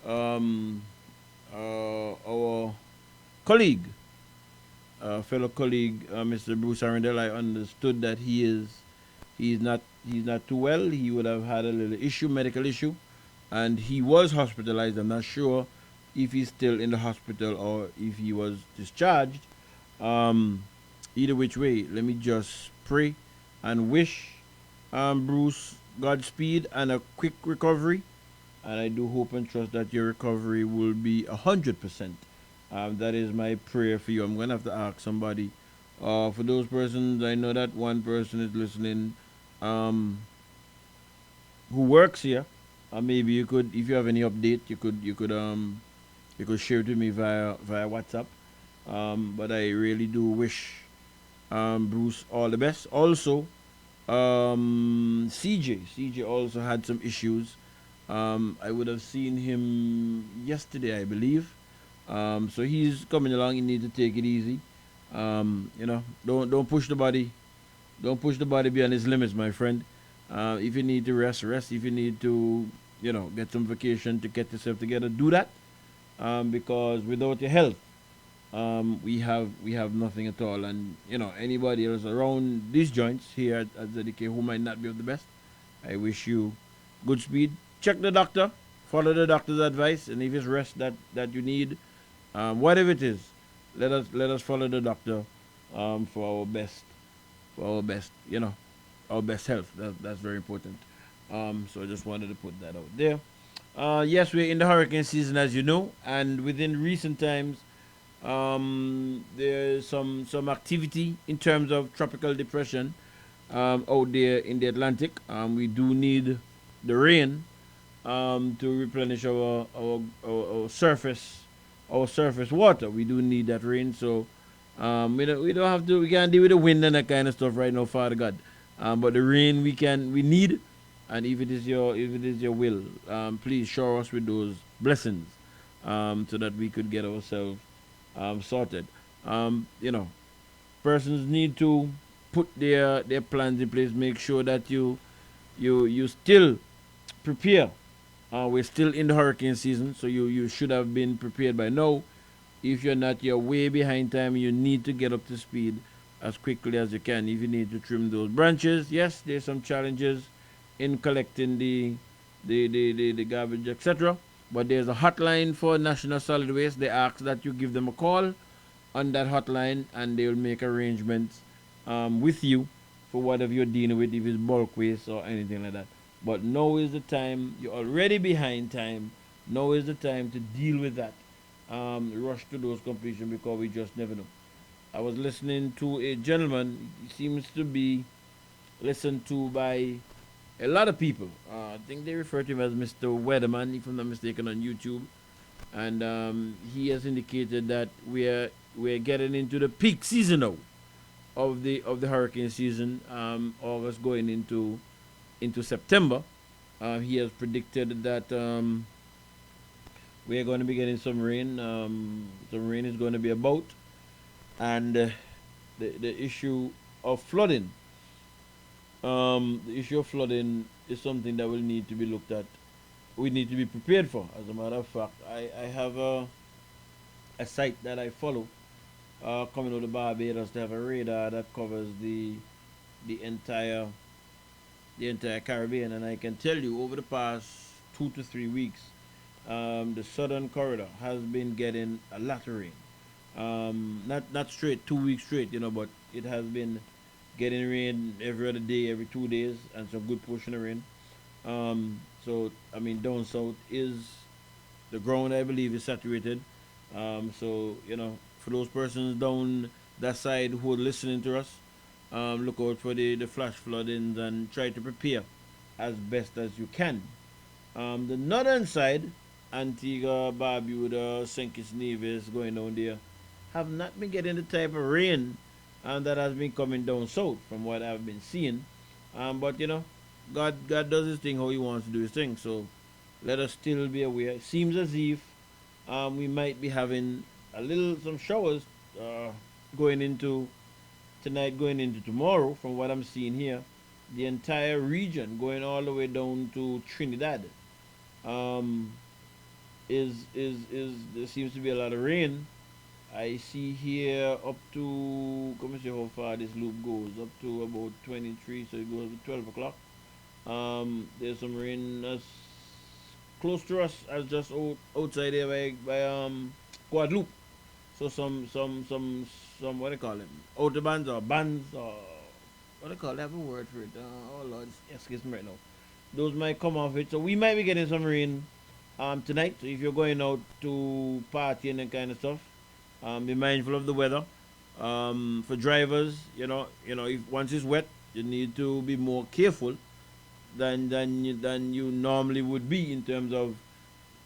S6: our colleague, fellow colleague, Mr. Bruce Arundel, I understood that he's not too well. He would have had a little medical issue, and he was hospitalized. I'm not sure if he's still in the hospital or if he was discharged. Either which way, let me just pray and wish Bruce, Godspeed and a quick recovery. And I do hope and trust that your recovery will be 100%. That is my prayer for you. I'm going to have to ask somebody. For those persons, I know that one person is listening who works here. Maybe you could, if you have any update, you could share it with me via WhatsApp. But I really do wish Bruce all the best. Also, CJ also had some issues. I would have seen him yesterday, I believe. So he's coming along. You need to take it easy. Don't push the body. Don't push the body beyond its limits, my friend. If you need to rest. If you need to, get some vacation to get yourself together, do that. Because without your health, we have nothing at all. And anybody else around these joints here at ZDK who might not be of the best, I wish you good speed. Check the doctor, follow the doctor's advice, and if it's rest that you need, whatever it is, let us follow the doctor for our best, our best health. That's very important. So I just wanted to put that out there. Yes, we're in the hurricane season, as you know, and within recent times, there's some activity in terms of tropical depression out there in the Atlantic. We do need the rain to replenish our surface water. We do need that rain, so we can't deal with the wind and that kind of stuff right now, Father God. But the rain we need, and if it is your will, please shower us with those blessings, so that we could get ourselves sorted. Persons need to put their plans in place. Make sure that you still prepare. We're still in the hurricane season, so you should have been prepared by now. If you're not, you're way behind time. You need to get up to speed as quickly as you can. If you need to trim those branches, yes, there's some challenges in collecting the garbage, etc. But there's a hotline for National Solid Waste. They ask that you give them a call on that hotline, and they will make arrangements with you for whatever you're dealing with, if it's bulk waste or anything like that. But now is the time. You're already behind time. Now is the time to deal with that. Rush to those completion, because we just never know. I was listening to a gentleman. He seems to be listened to by a lot of people. I think they refer to him as Mr. Weatherman, if I'm not mistaken, on YouTube. And he has indicated that we're getting into the peak season now of the hurricane season. August going into September. He has predicted that we are going to be getting some rain. Some rain is going to be about, and the issue of flooding. The issue of flooding is something that will need to be looked at. We need to be prepared for. As a matter of fact, I have a site that I follow coming out of Barbados. They have a radar that covers the entire Caribbean, and I can tell you over the past 2 to 3 weeks, the southern corridor has been getting a lot of rain. Not straight 2 weeks straight, but it has been getting rain every other day, every 2 days, and some good portion of rain. So I mean, down south is the ground, I believe, is saturated. So for those persons down that side who are listening to us, look out for the flash floodings and try to prepare as best as you can. The northern side, Antigua, Barbuda, St. Kitts Nevis, going down there, have not been getting the type of rain that has been coming down south from what I've been seeing. But God does his thing how he wants to do his thing. So let us still be aware. It seems as if we might be having some showers going into tonight, going into tomorrow, from what I'm seeing here. The entire region, going all the way down to Trinidad, there seems to be a lot of rain. I see here up to, let me see how far this loop goes, up to about 23, so it goes to 12 o'clock. There's some rain as close to us as just outside there by Guadeloupe. So some what do you call them? Autobahns or bands or what do they call it? I have a word for it. Oh Lord, excuse me right now. Those might come off it. So we might be getting some rain tonight. So if you're going out to party and that kind of stuff, be mindful of the weather. For drivers, if once it's wet, you need to be more careful than you normally would be in terms of,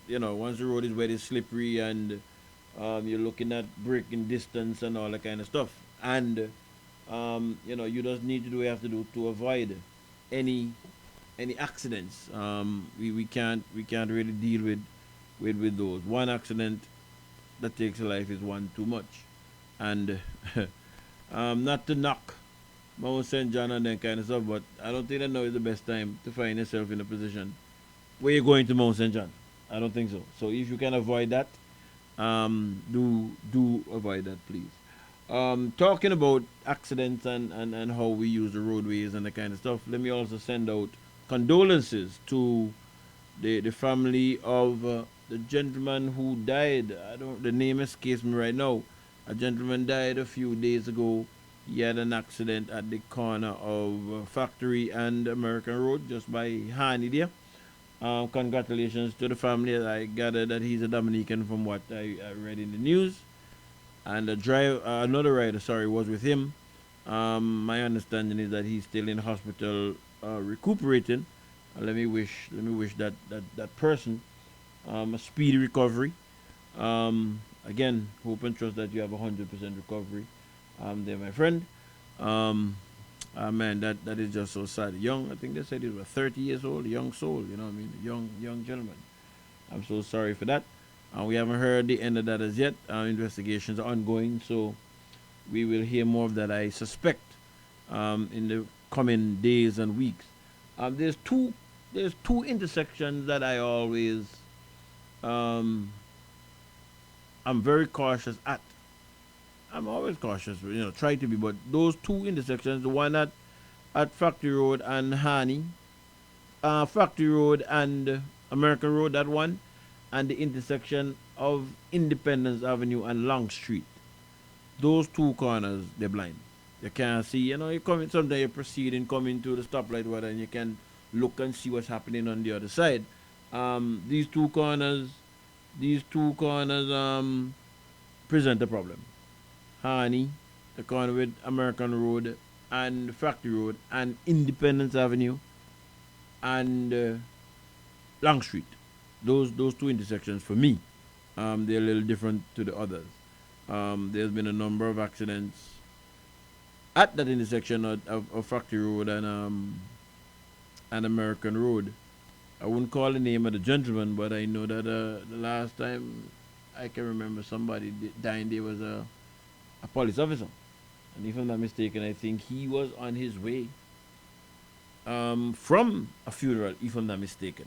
S6: once the road is wet, it's slippery, and you're looking at braking distance and all that kind of stuff. And you just need to do what you have to do to avoid any accidents. We can't really deal with those. One accident that takes a life is one too much. And not to knock Mount St. John and that kind of stuff, but I don't think that now is the best time to find yourself in a position where you're going to Mount St. John. I don't think so. So if you can avoid that, do avoid that, please. Talking about accidents and how we use the roadways and that kind of stuff, let me also send out condolences to the family of the gentleman who died. The name escapes me right now. A gentleman died a few days ago. He had an accident at the corner of Factory and American Road, just by Hani there. Congratulations to the family. I gather that he's a Dominican from what I read in the news. And another rider, was with him. My understanding is that he's still in hospital recuperating. Let me wish that person a speedy recovery. Again, hope and trust that you have 100% recovery. There, my friend. Man, that is just so sad. Young, I think they said he was 30 years old, a young soul, you know what I mean? A young gentleman. I'm so sorry for that. We haven't heard the end of that as yet. Investigations are ongoing, so we will hear more of that, I suspect, in the coming days and weeks. There's two intersections that I always I'm very cautious at. I'm always cautious, try to be, but those two intersections, the one at Factory Road and Hani, Factory Road and American Road, that one, and the intersection of Independence Avenue and Long Street. Those two corners, they're blind. You can't see, you come in, sometimes you proceed and come into the stoplight water and you can look and see what's happening on the other side. These two corners present a problem. Hani, the corner with American Road and Factory Road and Independence Avenue and Long Street. Those two intersections for me, they're a little different to the others. There's been a number of accidents at that intersection of Factory Road and American Road. I wouldn't call the name of the gentleman, but I know that the last time I can remember somebody dying there was a police officer. And if I'm not mistaken, I think he was on his way from a funeral, if I'm not mistaken.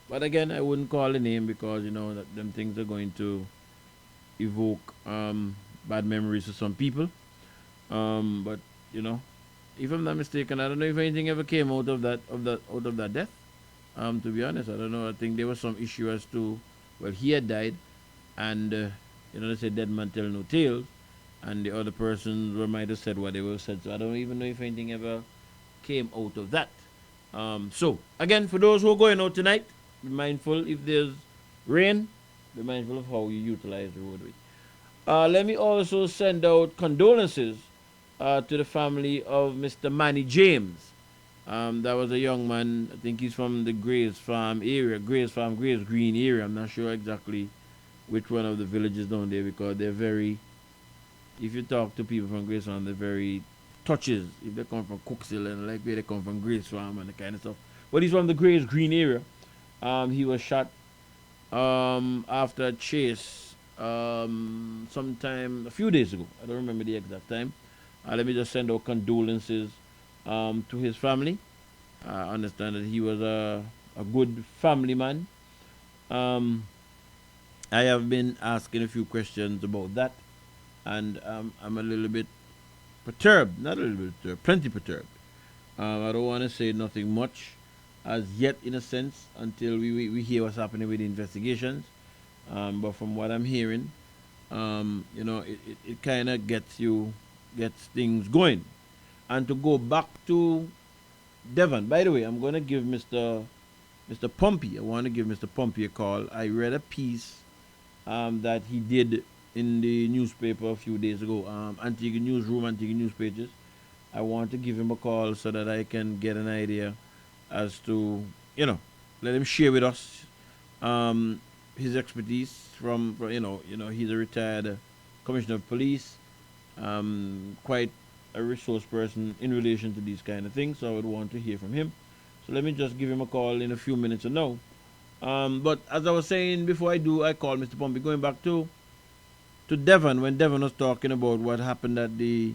S6: But again, I wouldn't call the name because, that them things are going to evoke bad memories for some people. But, if I'm not mistaken, I don't know if anything ever came out of that death. To be honest, I don't know. I think there was some issue as to, he had died, and they say dead man tell no tales, and the other persons might have said what they were said. So I don't even know if anything ever came out of that. So again, for those who are going out tonight, be mindful if there's rain. Be mindful of how you utilize the roadway. Let me also send out condolences to the family of Mr. Manny James. That was a young man. I think he's from the Grays Farm area, Grays Green area. I'm not sure exactly which one of the villages down there because they're very. If you talk to people from Grays Farm, they're very touches. If they come from Cooksville and like where they come from Grays Farm and the kind of stuff. But he's from the Grays Green area. He was shot after a chase sometime a few days ago. I don't remember the exact time. Let me just send out condolences to his family. I understand that he was a good family man. I have been asking a few questions about that, and I'm a little bit perturbed. Not a little bit perturbed, plenty perturbed. I don't want to say nothing much as yet, in a sense, until we hear what's happening with the investigations. But from what I'm hearing, it kind of gets things going. and to go back to Devon. By the way, I'm going to give Mr. Pompey. I want to give Mr. Pompey a call. I read a piece that he did in the newspaper a few days ago, Antigua Newsroom, Antigua News Pages. I want to give him a call so that I can get an idea as to, let him share with us his expertise from he's a retired commissioner of police, quite a resource person in relation to these kind of things, so I would want to hear from him. So let me just give him a call in a few minutes or no. But as I was saying before I call Mr. Pompey, going back to Devon, when Devon was talking about what happened at the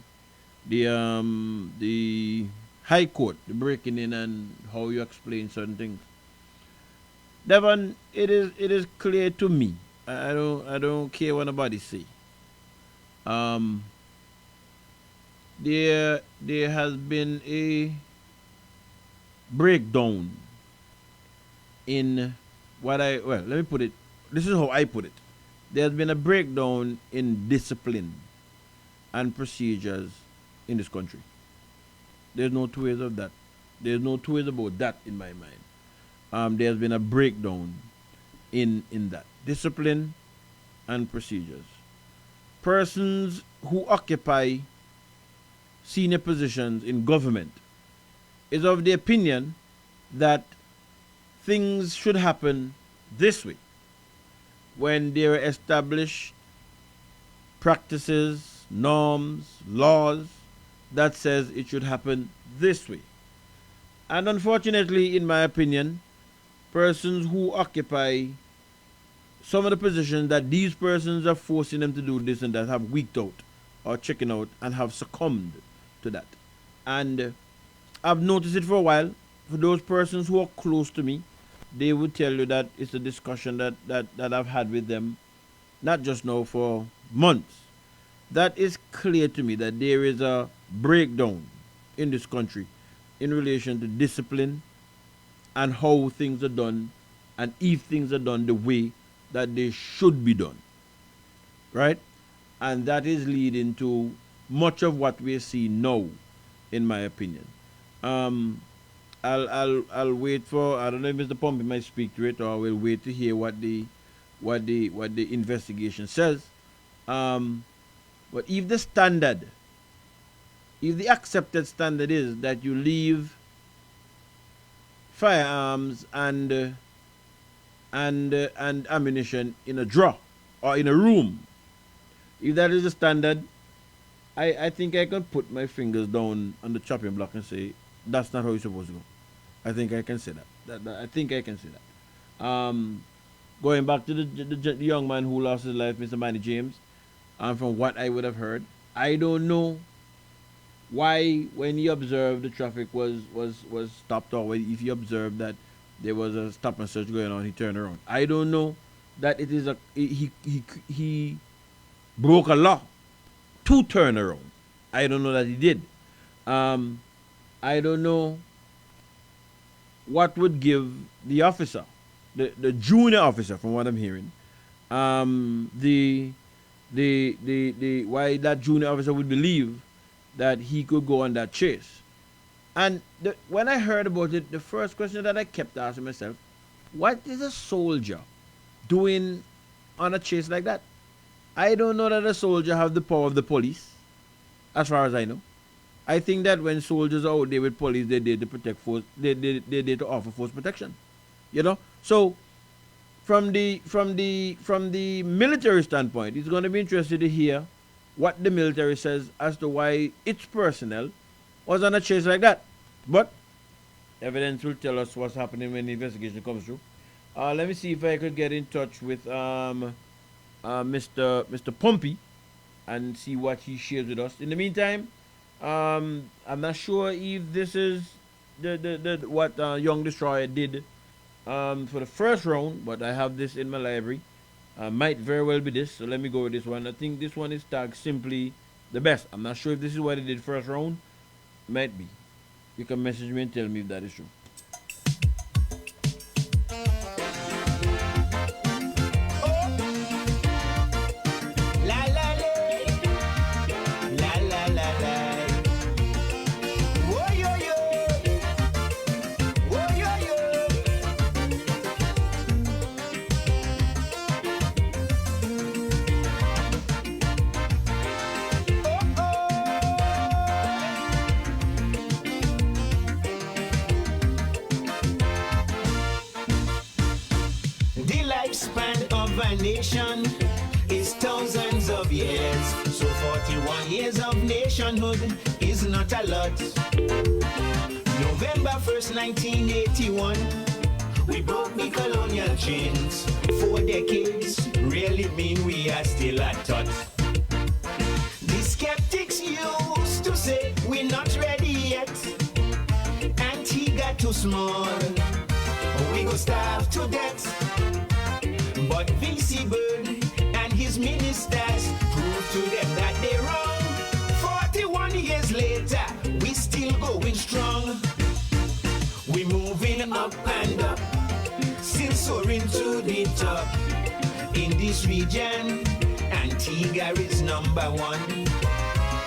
S6: High Court, the breaking in and how you explain certain things. Devon, it is clear to me. I don't care what nobody say. There has been a breakdown in let me put it. This is how I put it. There has been a breakdown in discipline and procedures in this country. There's no two ways of that. There's no two ways about that in my mind. There's been a breakdown in that. Discipline and procedures. Persons who occupy senior positions in government is of the opinion that things should happen this way when there are established practices, norms, laws that says it should happen this way. And unfortunately, in my opinion, persons who occupy some of the positions that these persons are forcing them to do this and that have wicked out or chicken out and have succumbed to that. And I've noticed it for a while. For those persons who are close to me, they would tell you that it's a discussion that I've had with them, not just now, for months. That is clear to me that there is a breakdown in this country in relation to discipline and how things are done and if things are done the way that they should be done. Right? And that is leading to much of what we see now, in my opinion. I'll wait for, I don't know if Mr. Pompey might speak to it, or I will wait to hear what the investigation says. But if the standard, if the accepted standard is that you leave firearms and ammunition in a drawer or in a room, if that is the standard, I think I can put my fingers down on the chopping block and say, that's not how it's supposed to go. I think I can say that. I think I can say that. Going back to the young man who lost his life, Mr. Manny James, from what I would have heard, I don't know why, when he observed the traffic was stopped, or if he observed that there was a stop and search going on, he turned around. I don't know that it is he broke a law to turn around. I don't know that he did. I don't know what would give the officer, the junior officer, from what I'm hearing, why that junior officer would believe that he could go on that chase. And when I heard about it, the first question that I kept asking myself, what is a soldier doing on a chase like that? I don't know that a soldier have the power of the police, as far as I know. I think that when soldiers are out there with police, they're there to protect force, they're there to offer force protection. So from the military standpoint, it's going to be interesting to hear what the military says as to why its personnel was on a chase like that. But evidence will tell us what's happening when the investigation comes through. Let me see if I could get in touch with Mr. Pompey and see what he shares with us. In the meantime, I'm not sure if this is what Young Destroyer did for the first round, but I have this in my library. Might very well be this, so let me go with this one. I think this one is tagged simply the best. I'm not sure if this is what he did first round. Might be. You can message me and tell me if that is true.
S11: our nation is thousands of years. So 41 years of nationhood is not a lot. November 1st, 1981, we broke the colonial chains. 4 decades really mean we are still at touch. The skeptics used to say we're not ready yet. Antigua too small, we go starve to death. But VC Bird and his ministers proved to them that they're wrong. 41 years later, we still going strong. We moving up and up, still soaring to the top. In this region, Antigua is #1.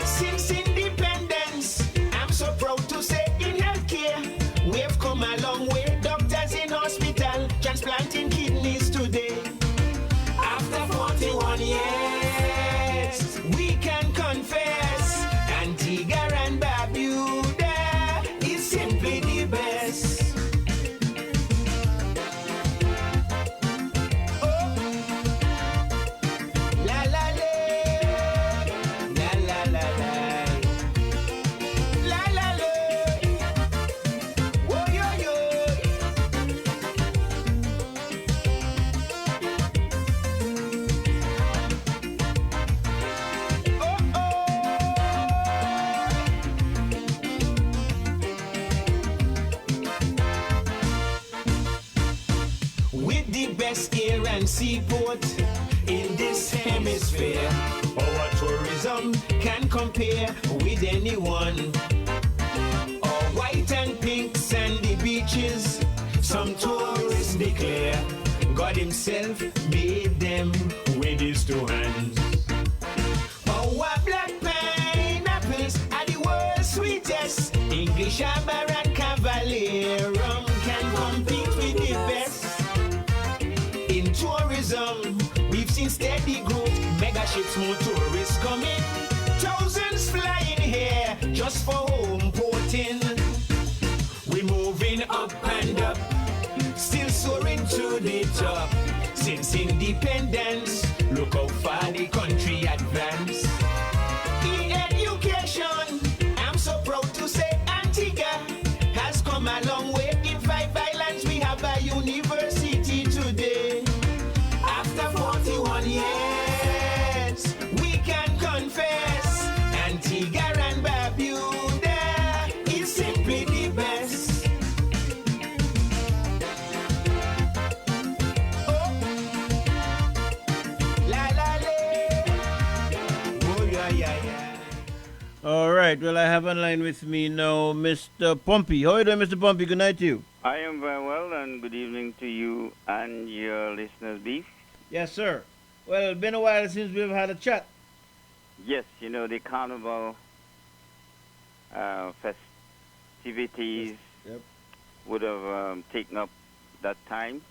S11: Since independence, I'm so proud to say in healthcare, we've come a long way. Doctors in hospital, transplanting kidneys today. After 41 years, we can confess Antigua and Barbuda is simply the best. With the best air and seaport in this hemisphere, our tourism can compare with anyone. Our white and pink sandy beaches, some tourists declare God himself made them with his 2 hands. Our black pineapples are the world's sweetest. English Amber and Cavalier rum can compete with the best. In tourism, we've seen steady growth. Mega ships, more tourists coming. Thousands flying here just for home porting. We're moving up and up, still soaring to the top. Since independence, look how far the country advanced. In education, I'm so proud to say Antigua has come a long way. In 5 islands, we have a university today. After 41 years, we can confess Antigua and Barbuda is simply the best. Oh, la la la, oh yeah yeah yeah.
S6: All right, well, I have online with me now Mr. Pompey. How are you doing, Mr. Pompey? Good night to you.
S12: I am very well, and good evening to you and your listeners, Beef.
S6: Yes, sir. Well, it's been a while since we've had a chat.
S12: Yes, you know, the carnival festivities
S6: Yep.
S12: would have taken up that time.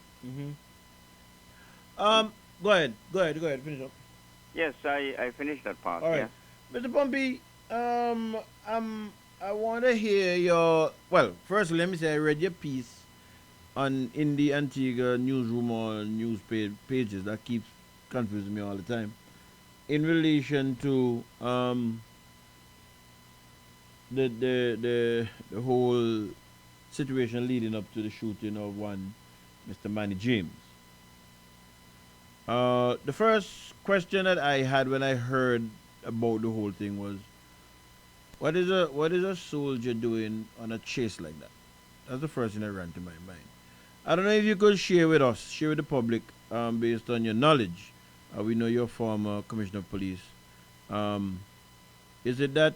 S6: Go ahead, finish up.
S12: Yes, I finished that part.
S6: All right.
S12: Yeah.
S6: Mr. Pompey, I want to hear your... Well, first, let me say I read your piece in the Antigua newsroom or news pages. That keeps confusing me all the time. In relation to the whole situation leading up to the shooting of one Mr. Manny James. The first question that I had when I heard about the whole thing was, what is a soldier doing on a chase like that? That's the first thing that ran to my mind. I don't know if you could share with the public, based on your knowledge. We know you're former commissioner of police. Is it that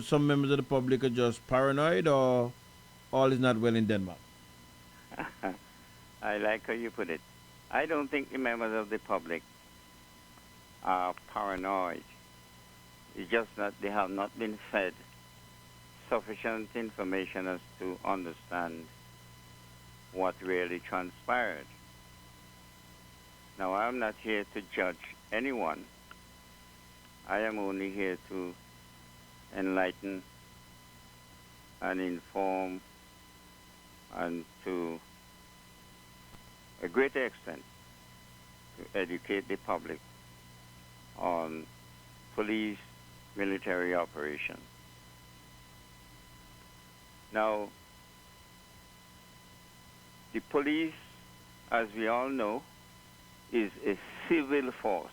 S6: some members of the public are just paranoid, or all is not well in Denmark?
S12: I like how you put it. I don't think the members of the public are paranoid. It's just that they have not been fed sufficient information as to understand what really transpired. Now, I'm not here to judge anyone. I am only here to enlighten and inform, and to a greater extent to educate the public on police military operations. Now, the police, as we all know, is a civil force.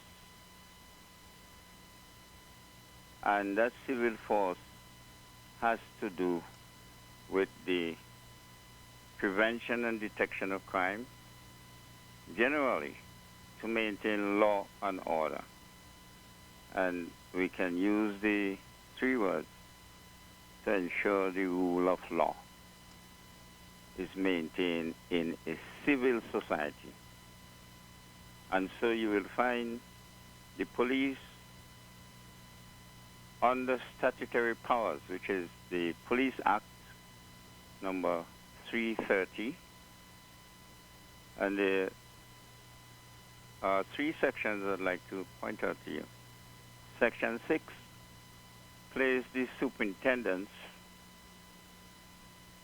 S12: And that civil force has to do with the prevention and detection of crime, generally to maintain law and order. And we can use the three words to ensure the rule of law is maintained in a civil society. And so you will find the police under statutory powers, which is the Police Act number 330. And there are three sections I'd like to point out to you. Section 6 places the superintendents,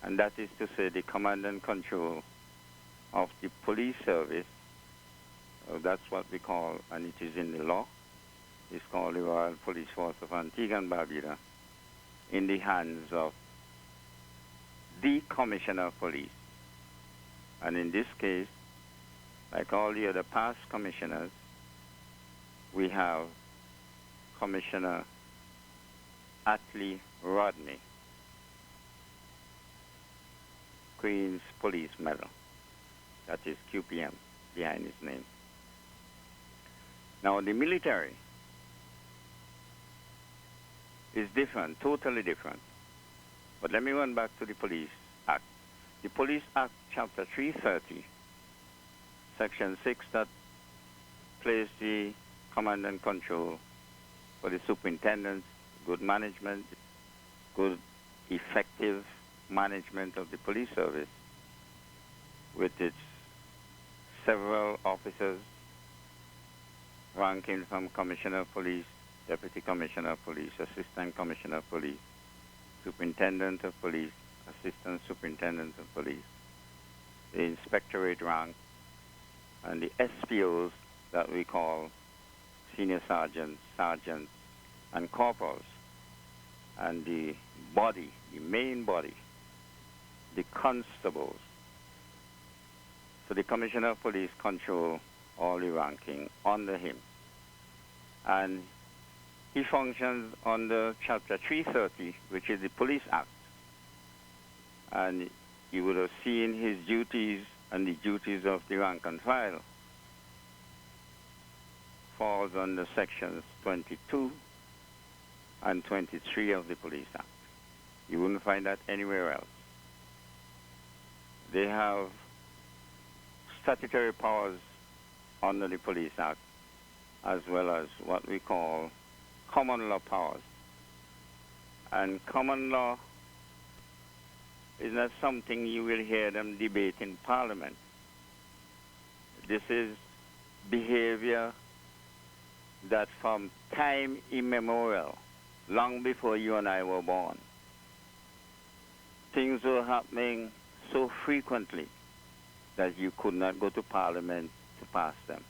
S12: and that is to say the command and control of the police service. That's what we call, and it is in the law, it's called the Royal Police Force of Antigua and Barbuda, in the hands of the Commissioner of Police. And in this case, like all the other past commissioners, we have Commissioner Atlee Rodney, Queen's Police Medal. That is QPM behind his name. Now, the military is different, totally different. But let me run back to the Police Act. The Police Act, Chapter 330, Section 6, that places the command and control for the superintendents, good management, good, effective management of the police service with its several officers ranking from Commissioner of Police, Deputy Commissioner of Police, Assistant Commissioner of Police, Superintendent of Police, Assistant Superintendent of Police, the Inspectorate rank, and the SPOs that we call Senior Sergeants, Sergeants, and Corporals, and the body, the main body, the constables. So the Commissioner of Police control all the ranking under him. And he functions under Chapter 330, which is the Police Act. And you would have seen his duties and the duties of the rank and file falls under Sections 22 and 23 of the Police Act. You wouldn't find that anywhere else. They have statutory powers under the Police Act, as well as what we call common law powers. And common law is not something you will hear them debate in Parliament. This is behavior that from time immemorial, long before you and I were born, things were happening so frequently that you could not go to Parliament to pass them.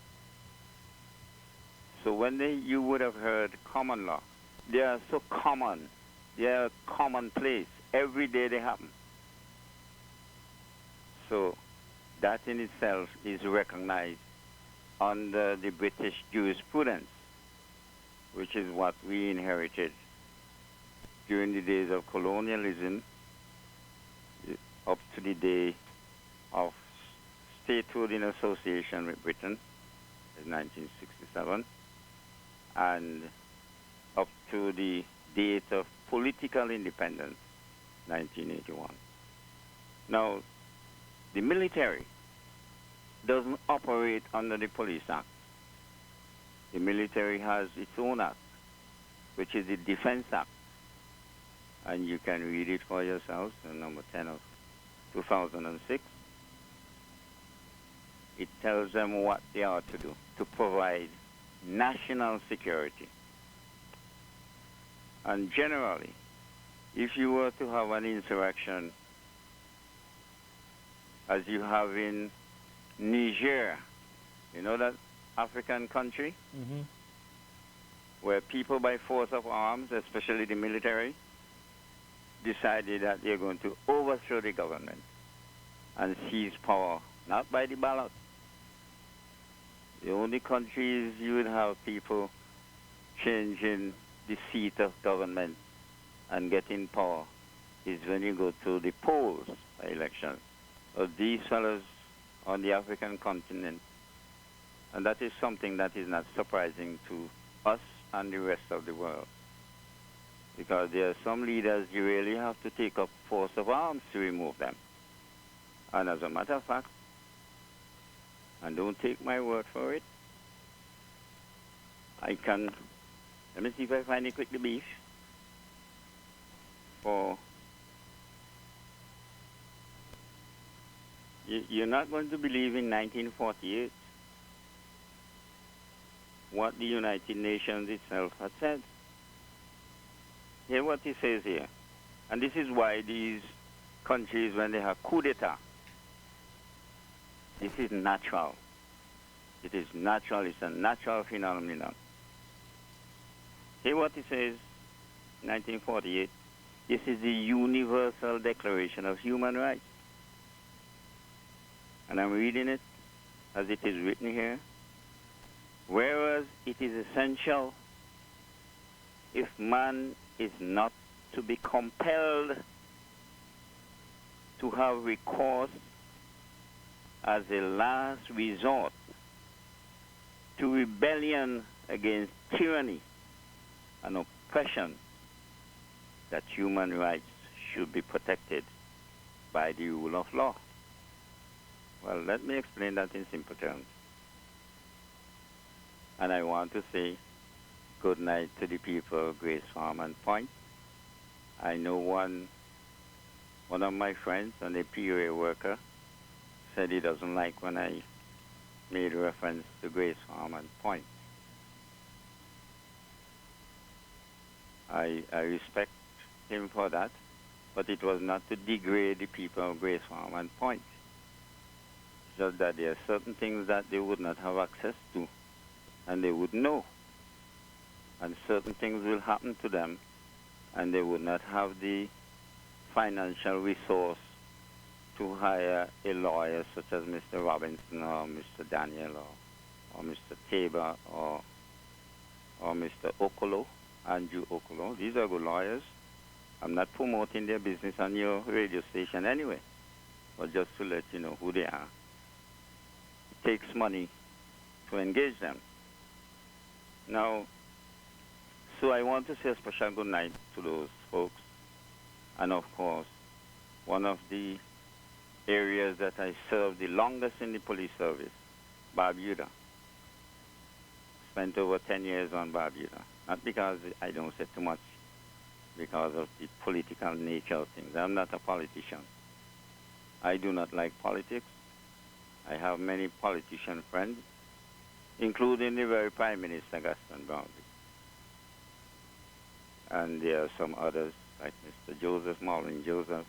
S12: So when you would have heard common law, they are so common, they are commonplace. Every day they happen. So that in itself is recognized under the British jurisprudence, which is what we inherited during the days of colonialism up to the day of statehood in association with Britain, in 1967, and up to the date of political independence, 1981. Now, the military doesn't operate under the Police Act. The military has its own act, which is the Defense Act. And you can read it for yourselves, number 10 of 2006. It tells them what they are to do, to provide national security. And generally, if you were to have an insurrection, as you have in Niger, you know that African country
S6: Mm-hmm.
S12: where people by force of arms, especially the military, decided that they're going to overthrow the government and seize power, not by the ballot. The only countries you would have people changing the seat of government and getting power is when you go to the polls by election. But these fellows on the African continent, and that is something that is not surprising to us and the rest of the world. Because there are some leaders you really have to take up force of arms to remove them. And as a matter of fact, and don't take my word for it, let me see if I find it quickly brief. You're not going to believe in 1948 what the United Nations itself has said. Hear what he says here. And this is why these countries, when they have coup d'etat, this is natural. It is natural. It's a natural phenomenon. Hear what he says, 1948. This is the Universal Declaration of Human Rights. And I'm reading it as it is written here. Whereas it is essential, if man is not to be compelled to have recourse as a last resort to rebellion against tyranny and oppression, that human rights should be protected by the rule of law. Well, let me explain that in simple terms. And I want to say good night to the people of Grace Farm and Point. I know one of my friends, an APA worker, said he doesn't like when I made reference to Grace Farm and Point. I respect him for that, but it was not to degrade the people of Grace Farm and Point. It's just that there are certain things that they would not have access to, and they would know. And certain things will happen to them, and they would not have the financial resource to hire a lawyer such as Mr. Robinson or Mr. Daniel or Mr. Tabor or Mr. Okolo, Andrew Okolo. These are good lawyers. I'm not promoting their business on your radio station anyway, but just to let you know who they are. It takes money to engage them. Now, so I want to say a special good night to those folks. And of course, one of the areas that I served the longest in the police service, Barbuda. Spent over 10 years on Barbuda. Not because I don't say too much, because of the political nature of things. I'm not a politician. I do not like politics. I have many politician friends, including the very Prime Minister, Gaston Brownlee. And there are some others, like Mr. Joseph Marlin Joseph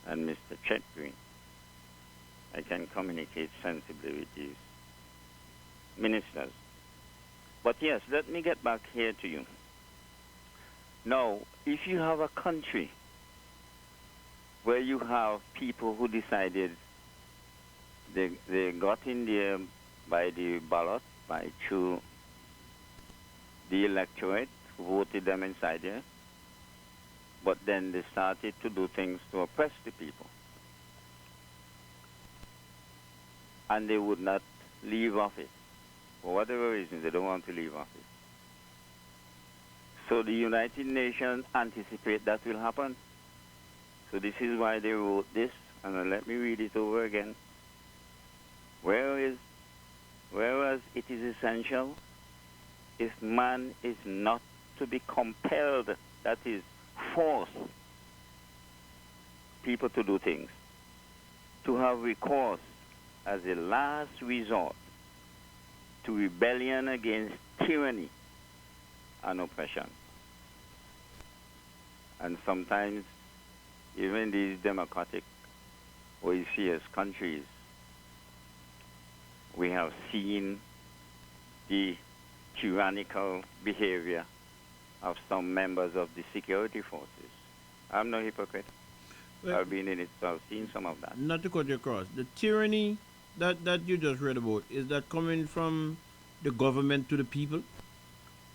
S12: and Mr. Chet Green. I can communicate sensibly with these ministers. But yes, let me get back here to you. Now, if you have a country where you have people who decided they got in there by the ballot, by through the electorate, who voted them inside there, but then they started to do things to oppress the people. And they would not leave office. For whatever reason, they don't want to leave office. So the United Nations anticipate that will happen. So this is why they wrote this, and let me read it over again. Whereas it is essential, if man is not to be compelled, that is, force people to do things, to have recourse as a last resort to rebellion against tyranny and oppression. And sometimes, even these democratic OECS countries, we have seen the tyrannical behavior of some members of the security forces. I'm no hypocrite.
S6: Well,
S12: I've been in it, so I've seen some of that.
S6: not to cut you across, the tyranny that you just read about, is that coming from the government to the people?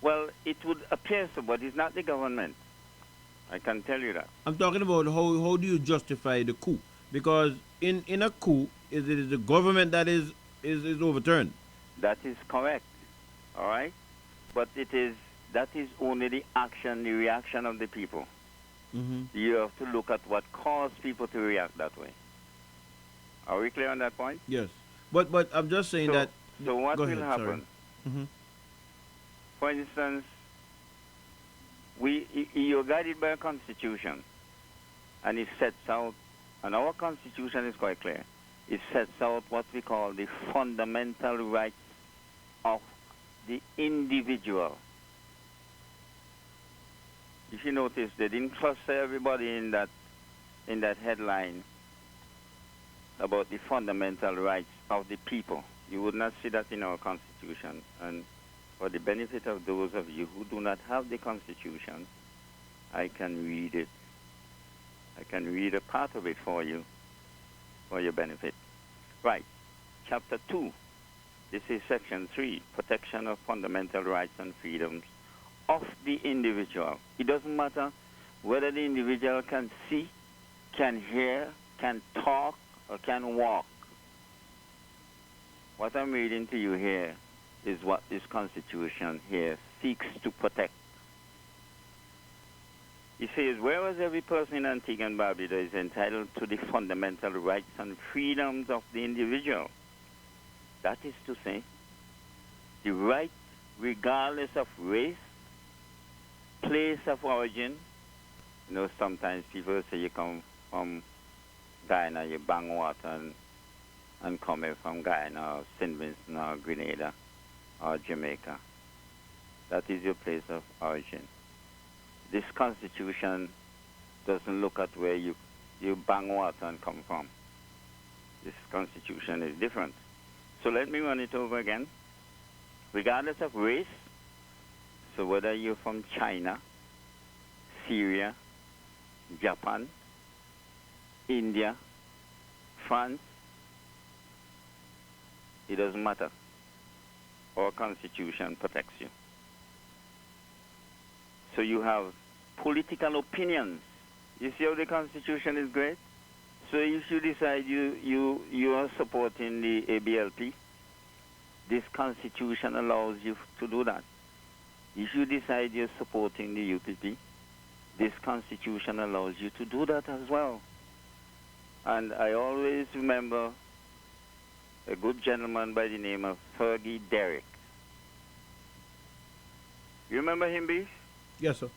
S12: Well, it would appear so, but it's not the government. I can tell you that.
S6: I'm talking about how do you justify the coup? Because in a coup, it is the government that is overturned.
S12: That is correct. All right? But that is only the action, the reaction of the people.
S6: Mm-hmm.
S12: You have to look at what caused people to react that way. Are we clear on that point?
S6: Yes. But I'm just saying that...
S12: So what
S6: Go
S12: will
S6: ahead,
S12: happen?
S6: Mm-hmm.
S12: For instance, you're guided by a constitution, and it sets out, and our constitution is quite clear, it sets out what we call the fundamental rights of the individual. If you notice, they didn't cluster everybody in that headline about the fundamental rights of the people. You would not see that in our constitution. And for the benefit of those of you who do not have the constitution, I can read it. I can read a part of it for you, for your benefit. Right. Chapter 2. This is section 3, protection of fundamental rights and freedoms of the individual. It doesn't matter whether the individual can see, can hear, can talk, or can walk. What I'm reading to you here is what this Constitution here seeks to protect. It says, whereas every person in Antigua and Barbuda is entitled to the fundamental rights and freedoms of the individual, that is to say, the right regardless of race, place of origin. You know, sometimes people say you come from Guyana, you bang water and come here from Guyana or St. Vincent or Grenada or Jamaica. That is your place of origin. This Constitution doesn't look at where you bang water and come from. This Constitution is different. So let me run it over again. Regardless of race, so whether you're from China, Syria, Japan, India, France, it doesn't matter. Our Constitution protects you. So you have political opinions. You see how the Constitution is great? So if you decide you are supporting the ABLP, this Constitution allows you to do that. If you decide you're supporting the UPP, this Constitution allows you to do that as well. And I always remember a good gentleman by the name of Fergie Derrick. You remember him, Beef?
S6: Yes, sir.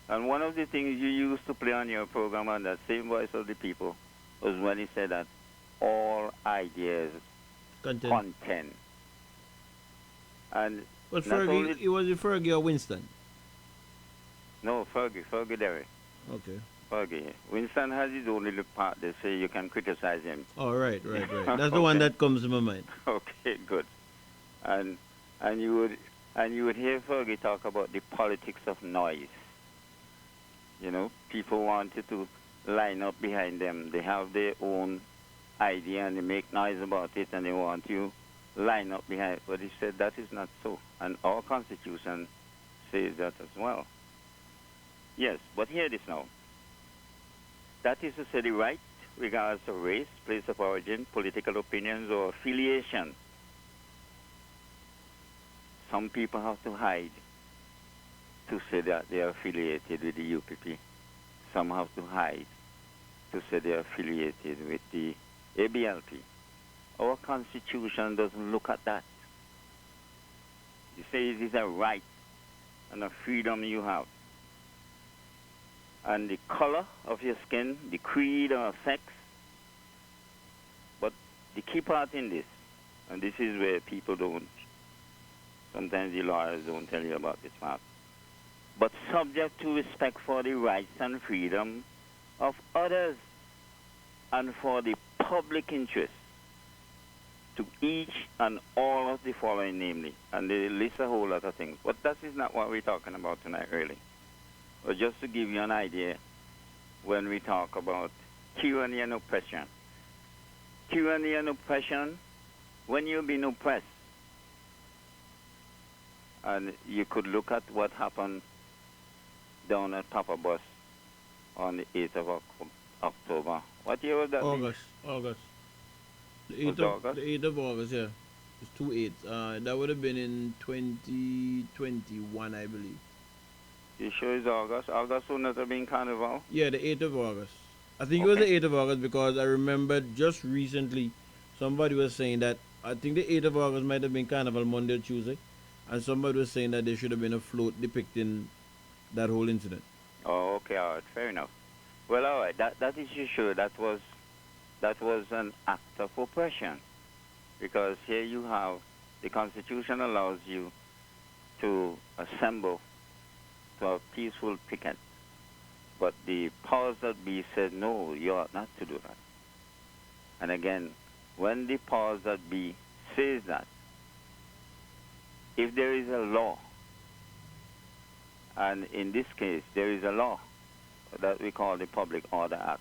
S12: And one of the things you used to play on your program on that same Voice of the People was when he said that all ideas content. And
S6: but Fergie, it was Fergie or Winston?
S12: No, Fergie Derrick.
S6: Okay.
S12: Fergie. Winston has his own little part. They say you can criticize him.
S6: Oh, right. That's the one that comes to my mind.
S12: Okay, good. And you would hear Fergie talk about the politics of noise. You know, people wanted to line up behind them. They have their own idea and they make noise about it and they want you line up behind it. But he said that is not so. And our Constitution says that as well. Yes, but hear this now. That is to say the right, regardless of race, place of origin, political opinions, or affiliation. Some people have to hide to say that they are affiliated with the UPP. Some have to hide to say they are affiliated with the ABLP. Our Constitution doesn't look at that. It says it is a right and a freedom you have. And the color of your skin, the creed or sex. But the key part in this, and this is where people don't, sometimes the lawyers don't tell you about this part, but subject to respect for the rights and freedom of others and for the public interest. to each and all of the following, namely, and they list a whole lot of things. But that is not what we're talking about tonight, really. But just to give you an idea, when we talk about tyranny and oppression. Tyranny and oppression, when you've been oppressed, and you could look at what happened down at Papa Bus on the 8th of October. What year was that?
S6: August. The 8th of August, yeah. It's 2/8. That would have been in 2021, I believe.
S12: You sure it's August? August would not have been Carnival?
S6: Yeah, the 8th of August. I think it was the 8th of August because I remember just recently somebody was saying that I think the 8th of August might have been Carnival Monday or Tuesday, and somebody was saying that there should have been a float depicting that whole incident.
S12: Oh, okay, all right, fair enough. Well, all right, that is for sure. That was an act of oppression, because here you have the Constitution allows you to assemble to a peaceful picket, but the powers that be said no, you ought not to do that. And again, when the powers that be says that, if there is a law, and in this case there is a law that we call the Public Order Act.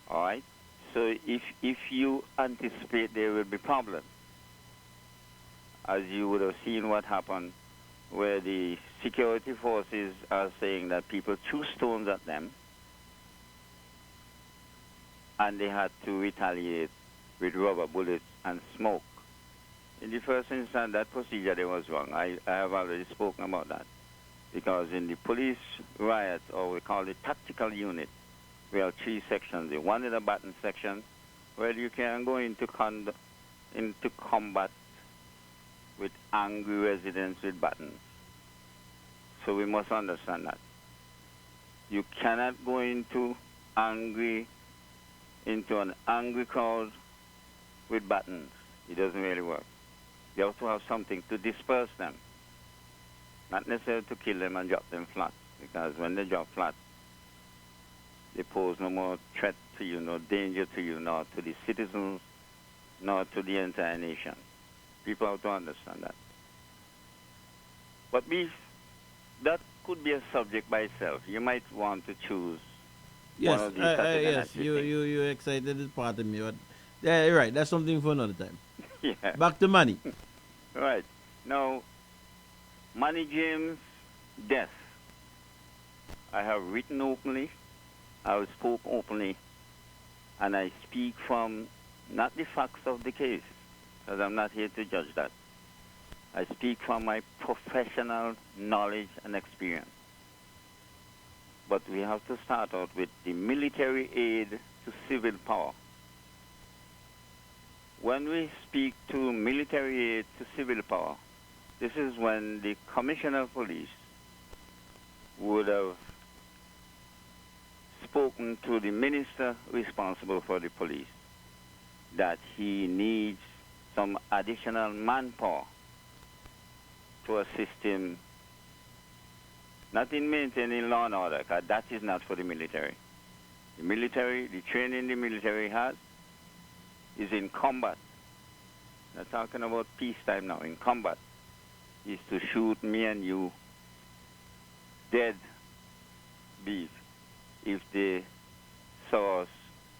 S12: All right? So if you anticipate there will be problems, as you would have seen what happened where the security forces are saying that people threw stones at them and they had to retaliate with rubber bullets and smoke. In the first instance, that procedure there was wrong. I have already spoken about that. Because in the police riot, or we call it tactical unit, we have 3 sections. The one is a baton section, where you can go into combat with angry residents with batons. So we must understand that. You cannot go into an angry crowd with batons. It doesn't really work. You have to have something to disperse them. Not necessarily to kill them and drop them flat, because when they drop flat, they pose no more threat to you, no danger to you, nor to the citizens, nor to the entire nation. People have to understand that. But that could be a subject by itself. You might want to choose one of these.
S6: Yes, you excited is part of me, but yeah, you're right. That's something for another time.
S12: Yeah.
S6: Back to money.
S12: Right. Now, Manny James' death, I have written openly, I have spoken openly, and I speak from not the facts of the case, because I'm not here to judge that. I speak from my professional knowledge and experience. But we have to start out with the military aid to civil power. When we speak to military aid to civil power, this is when the Commissioner of Police would have spoken to the minister responsible for the police that he needs some additional manpower to assist him, not in maintaining law and order, because that is not for the military. The military, the training the military has is in combat. Not talking about peacetime now, in combat. Is to shoot me and you dead beef if they saw us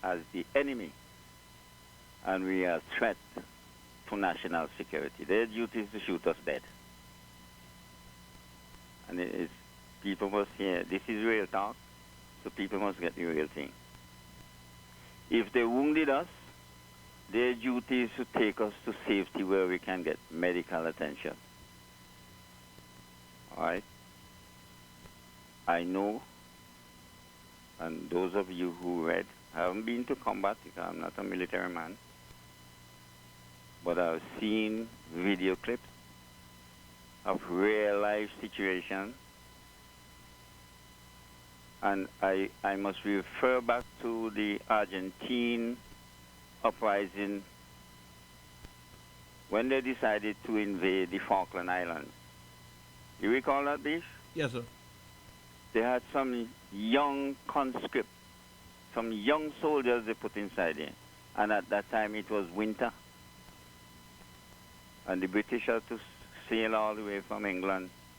S12: as the enemy and we are a threat to national security. Their duty is to shoot us dead. And people must hear, this is real talk, so people must get the real thing. If they wounded us, their duty is to take us to safety where we can get medical attention. All right? I know, and those of you who read, I haven't been to combat because I'm not a military man, but I've seen video clips of real life situations, and I must refer back to the Argentine uprising when they decided to invade the Falkland Islands. You recall that, Beef?
S6: Yes, sir.
S12: They had some young conscripts, some young soldiers they put inside there. And at that time it was winter. And the British had to sail all the way from England